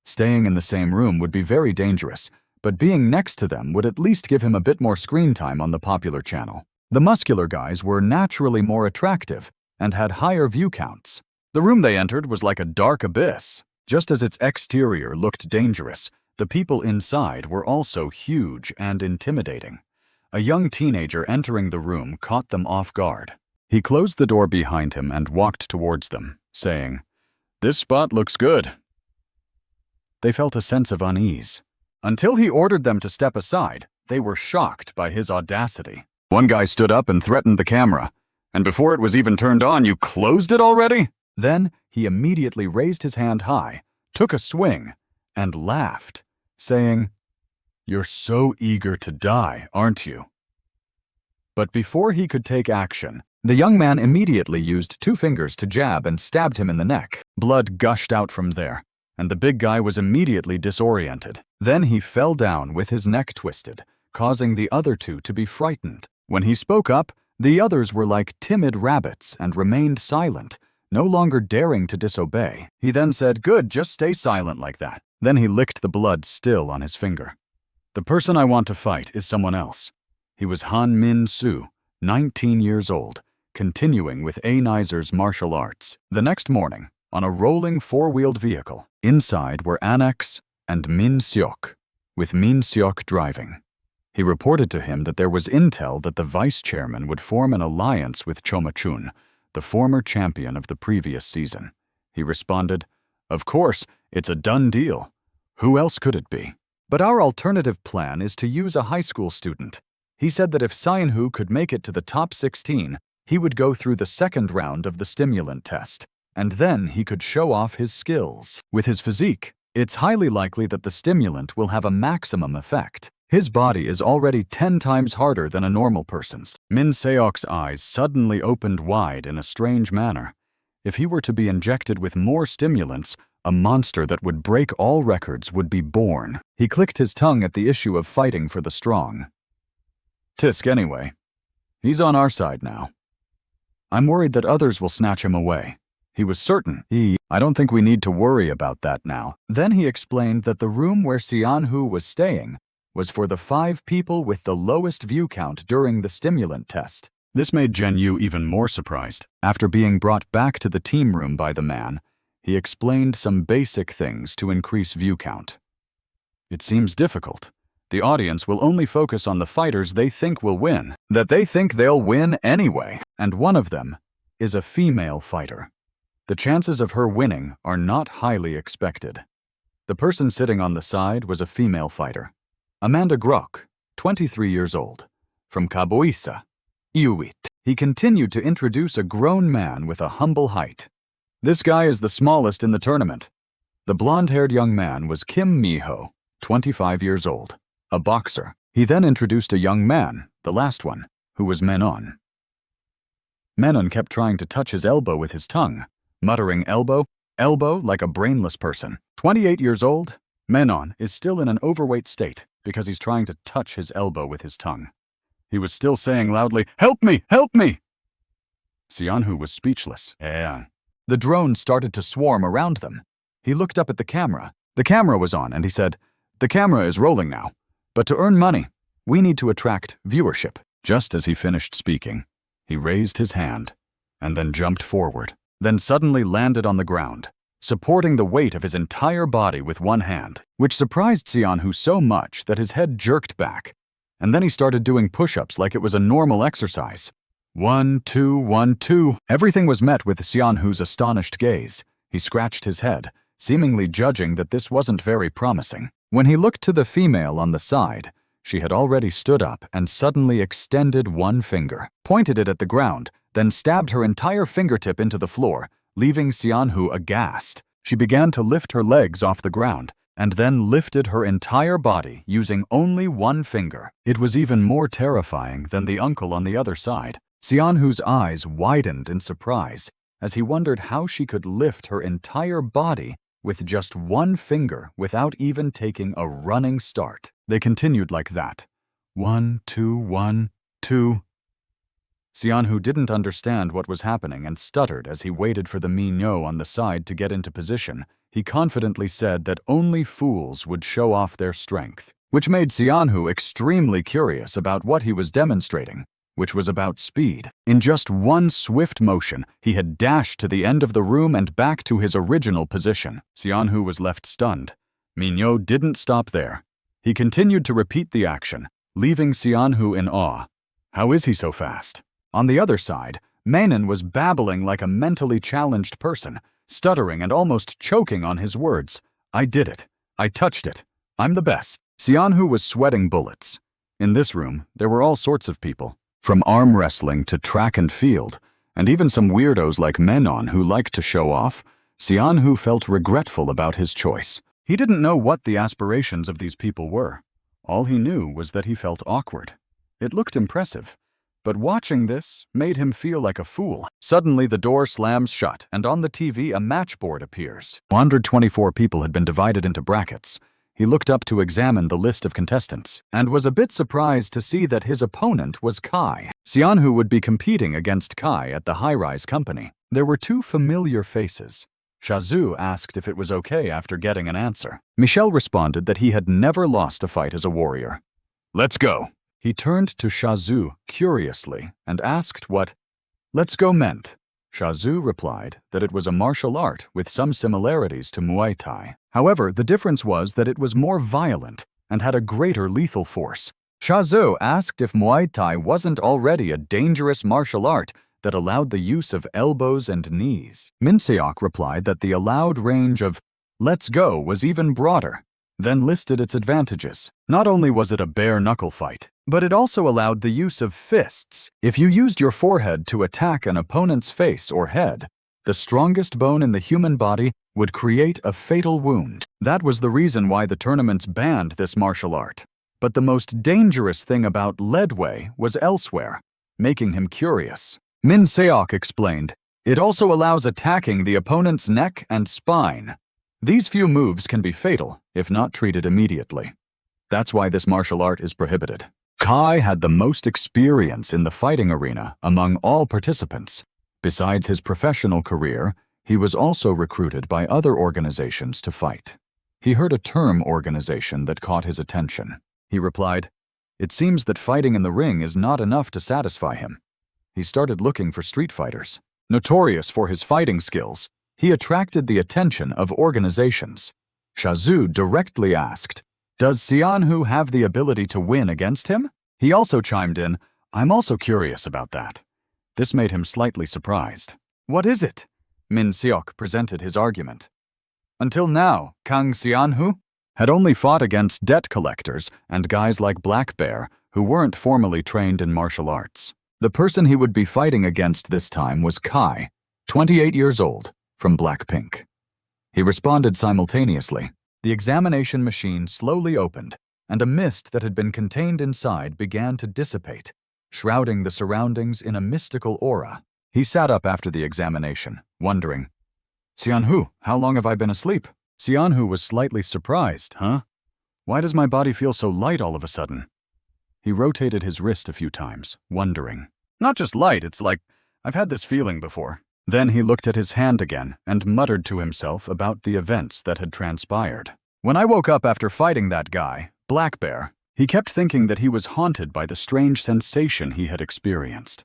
Staying in the same room would be very dangerous, but being next to them would at least give him a bit more screen time on the popular channel. The muscular guys were naturally more attractive and had higher view counts. The room they entered was like a dark abyss. Just as its exterior looked dangerous, the people inside were also huge and intimidating. A young teenager entering the room caught them off guard. He closed the door behind him and walked towards them, saying, "This spot looks good." They felt a sense of unease. Until he ordered them to step aside, they were shocked by his audacity. One guy stood up and threatened the camera. And before it was even turned on, you closed it already? Then he immediately raised his hand high, took a swing, and laughed, saying, "You're so eager to die, aren't you?" But before he could take action, the young man immediately used 2 fingers to jab and stabbed him in the neck. Blood gushed out from there, and the big guy was immediately disoriented. Then he fell down with his neck twisted, causing the other 2 to be frightened. When he spoke up, the others were like timid rabbits and remained silent, no longer daring to disobey. He then said, "Good, just stay silent like that." Then he licked the blood still on his finger. "The person I want to fight is someone else." He was Han Min Soo, 19 years old, continuing with A. Nizer's martial arts. The next morning, on a rolling 4-wheeled vehicle, inside were Annex and Min Seok, with Min Seok driving. He reported to him that there was intel that the vice chairman would form an alliance with Choma Chun, the former champion of the previous season. He responded, "Of course, it's a done deal. Who else could it be? But our alternative plan is to use a high school student." He said that if Sien-Hu could make it to the top 16, he would go through the second round of the stimulant test, and then he could show off his skills. With his physique, it's highly likely that the stimulant will have a maximum effect. His body is already 10 times harder than a normal person's. Min Seok's eyes suddenly opened wide in a strange manner. If he were to be injected with more stimulants, a monster that would break all records would be born. He clicked his tongue at the issue of fighting for the strong. "Tisk anyway. He's on our side now. I'm worried that others will snatch him away." He was certain. I don't think we need to worry about that now." Then he explained that the room where Sien-Hu was staying was for the 5 people with the lowest view count during the stimulant test. This made Jen Yu even more surprised. After being brought back to the team room by the man, he explained some basic things to increase view count. "It seems difficult. The audience will only focus on the fighters they think will win, that they think they'll win anyway, and one of them is a female fighter. The chances of her winning are not highly expected." The person sitting on the side was a female fighter. Amanda Grock, 23 years old, from Kaboisa, Iuit. He continued to introduce a grown man with a humble height. "This guy is the smallest in the tournament." The blonde-haired young man was Kim Mi-ho, 25 years old, a boxer. He then introduced a young man, the last one, who was Menon. Menon kept trying to touch his elbow with his tongue, muttering elbow, elbow like a brainless person. 28 years old, Menon is still in an overweight state because he's trying to touch his elbow with his tongue. He was still saying loudly, "Help me! Help me!" Sien-Hu was speechless. The drones started to swarm around them. He looked up at the camera. The camera was on, and he said, "The camera is rolling now. But to earn money, we need to attract viewership." Just as he finished speaking, he raised his hand and then jumped forward, then suddenly landed on the ground, supporting the weight of his entire body with one hand, which surprised Sien-Hu so much that his head jerked back, and then he started doing push-ups like it was a normal exercise. 1, 2, 1, 2. Everything was met with Sien-Hu's astonished gaze. He scratched his head, seemingly judging that this wasn't very promising. When he looked to the female on the side, she had already stood up and suddenly extended one finger, pointed it at the ground, then stabbed her entire fingertip into the floor, leaving Sien-Hu aghast. She began to lift her legs off the ground, and then lifted her entire body using only one finger. It was even more terrifying than the uncle on the other side. Sien-Hu's eyes widened in surprise as he wondered how she could lift her entire body with just one finger without even taking a running start. They continued like that. 1, 2, 1, 2. Sien-Hu didn't understand what was happening and stuttered as he waited for the Minyo on the side to get into position. He confidently said that only fools would show off their strength, which made Sien-Hu extremely curious about what he was demonstrating, which was about speed. In just one swift motion, he had dashed to the end of the room and back to his original position. Sien-Hu was left stunned. Minyo didn't stop there. He continued to repeat the action, leaving Sien-Hu in awe. How is he so fast? On the other side, Menon was babbling like a mentally challenged person, stuttering and almost choking on his words. "I did it. I touched it. I'm the best." Sien-Hu was sweating bullets. In this room, there were all sorts of people. From arm wrestling to track and field, and even some weirdos like Menon who liked to show off, Xianhu felt regretful about his choice. He didn't know what the aspirations of these people were. All he knew was that he felt awkward. It looked impressive, but watching this made him feel like a fool. Suddenly the door slams shut, and on the TV a matchboard appears. 124 people had been divided into brackets. He looked up to examine the list of contestants, and was a bit surprised to see that his opponent was Kai. Xianhu would be competing against Kai at the high-rise company. There were two familiar faces. Shazhu asked if it was okay after getting an answer. Michel responded that he had never lost a fight as a warrior. "Let's go." He turned to Shazhu curiously and asked what "let's go" meant. Shazhu replied that it was a martial art with some similarities to Muay Thai. However, the difference was that it was more violent and had a greater lethal force. Shazhu asked if Muay Thai wasn't already a dangerous martial art that allowed the use of elbows and knees. Minseok replied that the allowed range of "let's go" was even broader, then listed its advantages. Not only was it a bare-knuckle fight, but it also allowed the use of fists. If you used your forehead to attack an opponent's face or head, the strongest bone in the human body would create a fatal wound. That was the reason why the tournaments banned this martial art. But the most dangerous thing about Leadway was elsewhere, making him curious. Min Seok explained, it also allows attacking the opponent's neck and spine. These few moves can be fatal if not treated immediately. That's why this martial art is prohibited. Kai had the most experience in the fighting arena among all participants. Besides his professional career, he was also recruited by other organizations to fight. He heard a term organization that caught his attention. He replied, "It seems that fighting in the ring is not enough to satisfy him." He started looking for street fighters. Notorious for his fighting skills, he attracted the attention of organizations. Shazhu directly asked, "Does Xianhu have the ability to win against him?" He also chimed in, "I'm also curious about that." This made him slightly surprised. "What is it?" Min Seok presented his argument. Until now, Kang Xianhu had only fought against debt collectors and guys like Black Bear who weren't formally trained in martial arts. The person he would be fighting against this time was Kai, 28 years old, from Blackpink. He responded simultaneously. The examination machine slowly opened, and a mist that had been contained inside began to dissipate, shrouding the surroundings in a mystical aura. He sat up after the examination, wondering, "Xianhu, how long have I been asleep?" Xianhu was slightly surprised, Why does my body feel so light all of a sudden? He rotated his wrist a few times, wondering. Not just light, it's like, I've had this feeling before. Then he looked at his hand again and muttered to himself about the events that had transpired. When I woke up after fighting that guy, Black Bear, he kept thinking that he was haunted by the strange sensation he had experienced.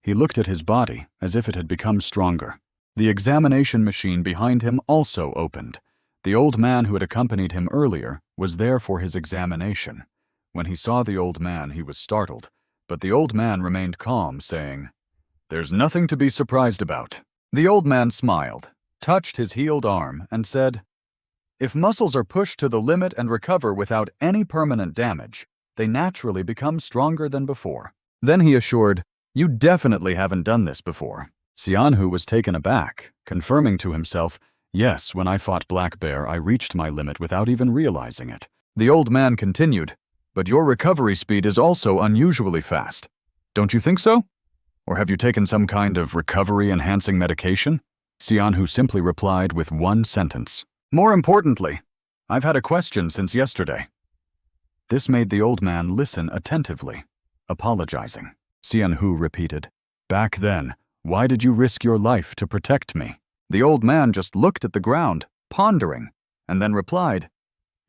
He looked at his body as if it had become stronger. The examination machine behind him also opened. The old man who had accompanied him earlier was there for his examination. When he saw the old man, he was startled, but the old man remained calm, saying, "There's nothing to be surprised about." The old man smiled, touched his healed arm, and said, "If muscles are pushed to the limit and recover without any permanent damage, they naturally become stronger than before." Then he assured, "You definitely haven't done this before." Xianhu was taken aback, confirming to himself, "Yes, when I fought Black Bear, I reached my limit without even realizing it." The old man continued, "But your recovery speed is also unusually fast. Don't you think so? Or have you taken some kind of recovery-enhancing medication?" Xianhu simply replied with one sentence. "More importantly, I've had a question since yesterday." This made the old man listen attentively, apologizing. Xianhu repeated, "Back then, why did you risk your life to protect me?" The old man just looked at the ground, pondering, and then replied,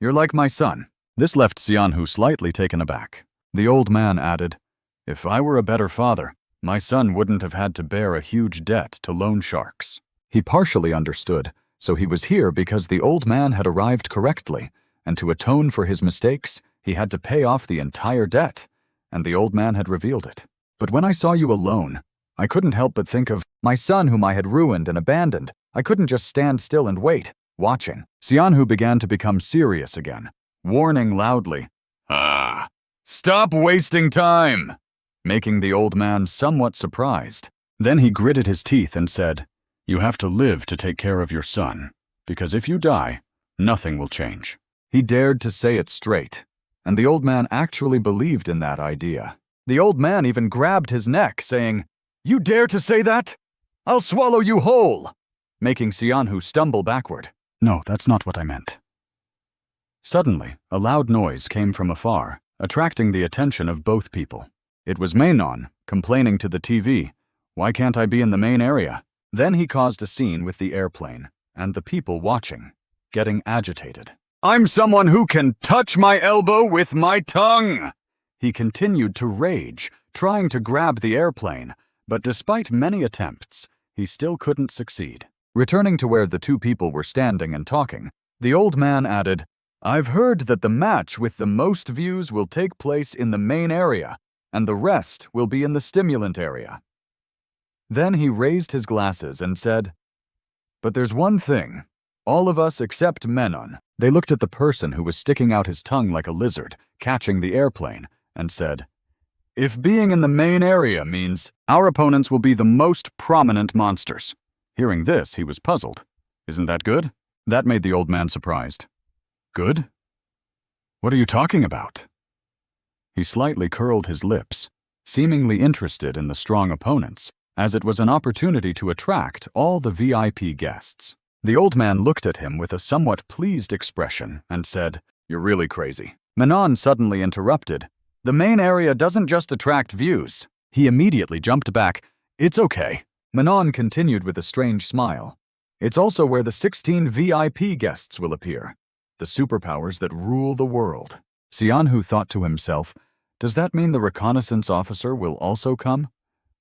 "You're like my son." This left Xianhu slightly taken aback. The old man added, "If I were a better father, my son wouldn't have had to bear a huge debt to loan sharks." He partially understood, so he was here because the old man had arrived correctly, and to atone for his mistakes, he had to pay off the entire debt, and the old man had revealed it. "But when I saw you alone, I couldn't help but think of my son whom I had ruined and abandoned. I couldn't just stand still and wait, watching." Xianhu began to become serious again, warning loudly, "Stop wasting time!" making the old man somewhat surprised. Then he gritted his teeth and said, "You have to live to take care of your son, because if you die, nothing will change." He dared to say it straight, and the old man actually believed in that idea. The old man even grabbed his neck, saying, "You dare to say that? I'll swallow you whole!" making Xianhu stumble backward. "No, that's not what I meant." Suddenly, a loud noise came from afar, attracting the attention of both people. It was Mainon, complaining to the TV, "Why can't I be in the main area?" Then he caused a scene with the airplane, and the people watching, getting agitated. "I'm someone who can touch my elbow with my tongue!" He continued to rage, trying to grab the airplane, but despite many attempts, he still couldn't succeed. Returning to where the two people were standing and talking, the old man added, "I've heard that the match with the most views will take place in the main area, and the rest will be in the stimulant area." Then he raised his glasses and said, "But there's one thing. All of us except Menon." They looked at the person who was sticking out his tongue like a lizard, catching the airplane, and said, "If being in the main area means our opponents will be the most prominent monsters." Hearing this, he was puzzled. "Isn't that good?" That made the old man surprised. "Good? What are you talking about?" He slightly curled his lips, seemingly interested in the strong opponents, as it was an opportunity to attract all the VIP guests. The old man looked at him with a somewhat pleased expression and said, "You're really crazy." Manon suddenly interrupted, "The main area doesn't just attract views." He immediately jumped back, "It's okay." Manon continued with a strange smile. "It's also where the 16 VIP guests will appear, the superpowers that rule the world." Xianhu thought to himself, "Does that mean the reconnaissance officer will also come?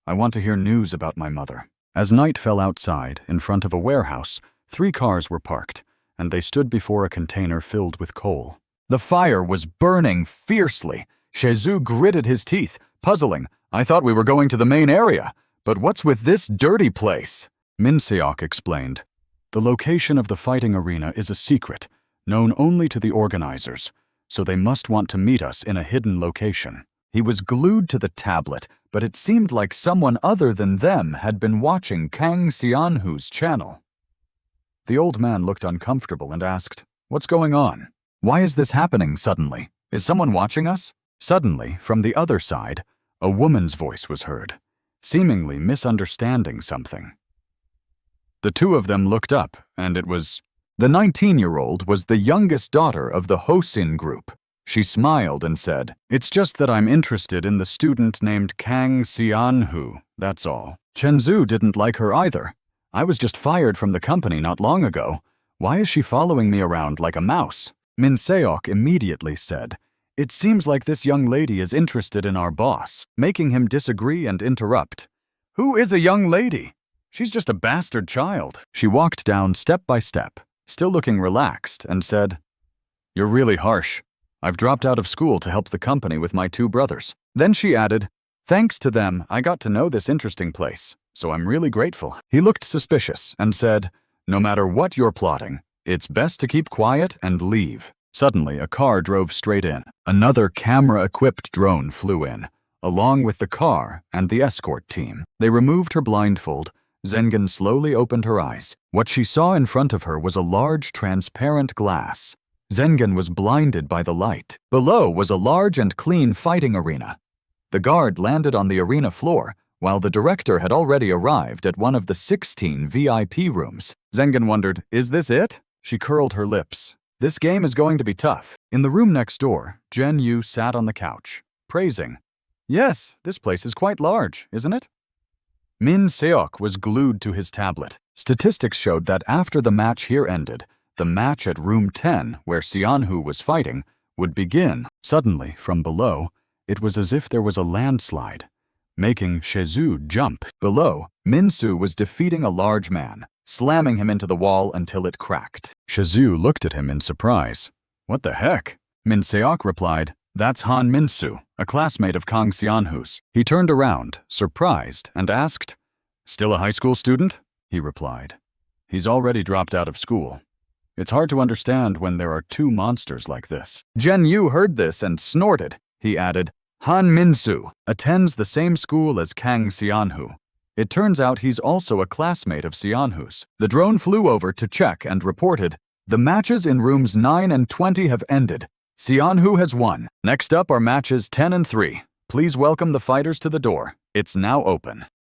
I want to hear news about my mother." As night fell outside, in front of a warehouse, 3 cars were parked, and they stood before a container filled with coal. The fire was burning fiercely. Shizhu gritted his teeth, puzzling. "I thought we were going to the main area, but what's with this dirty place?" Min Seok explained, "The location of the fighting arena is a secret, known only to the organizers, so they must want to meet us in a hidden location." He was glued to the tablet, but it seemed like someone other than them had been watching Kang Xianhu's channel. The old man looked uncomfortable and asked, "What's going on? Why is this happening suddenly? Is someone watching us?" Suddenly, from the other side, a woman's voice was heard, seemingly misunderstanding something. The two of them looked up, and it was... The 19-year-old was the youngest daughter of the Hosin group. She smiled and said, "It's just that I'm interested in the student named Kang Xianhu, that's all. Chenzu didn't like her either. I was just fired from the company not long ago. Why is she following me around like a mouse?" Min Seok immediately said, "It seems like this young lady is interested in our boss," making him disagree and interrupt. "Who is a young lady? She's just a bastard child." She walked down step by step, still looking relaxed, and said, "You're really harsh. I've dropped out of school to help the company with my 2 brothers." Then she added, "Thanks to them, I got to know this interesting place, so I'm really grateful." He looked suspicious and said, "No matter what you're plotting, it's best to keep quiet and leave." Suddenly, a car drove straight in. Another camera-equipped drone flew in, along with the car and the escort team. They removed her blindfold. Zengen slowly opened her eyes. What she saw in front of her was a large, transparent glass. Zengen was blinded by the light. Below was a large and clean fighting arena. The guard landed on the arena floor, while the director had already arrived at one of the 16 VIP rooms. Zengen wondered, "Is this it?" She curled her lips. "This game is going to be tough." In the room next door, Jen Yu sat on the couch, praising, "Yes, this place is quite large, isn't it?" Min Seok was glued to his tablet. Statistics showed that after the match here ended, the match at room 10, where Xianhu was fighting, would begin. Suddenly, from below, it was as if there was a landslide, making Shizhu jump. Below, Minsu was defeating a large man, slamming him into the wall until it cracked. Shizhu looked at him in surprise. "What the heck?" Min Seok replied, "That's Han Minsu, a classmate of Kang Xianhu's." He turned around, surprised, and asked, "Still a high school student?" He replied, "He's already dropped out of school. It's hard to understand when there are 2 monsters like this." Jen Yu heard this and snorted. He added, Han Minsu attends the same school as Kang Xianhu. It turns out he's also a classmate of Xianhu's. The drone flew over to check and reported, "The matches in rooms 9 and 20 have ended. Xianhu has won. Next up are matches 10 and 3. Please welcome the fighters to the door. It's now open."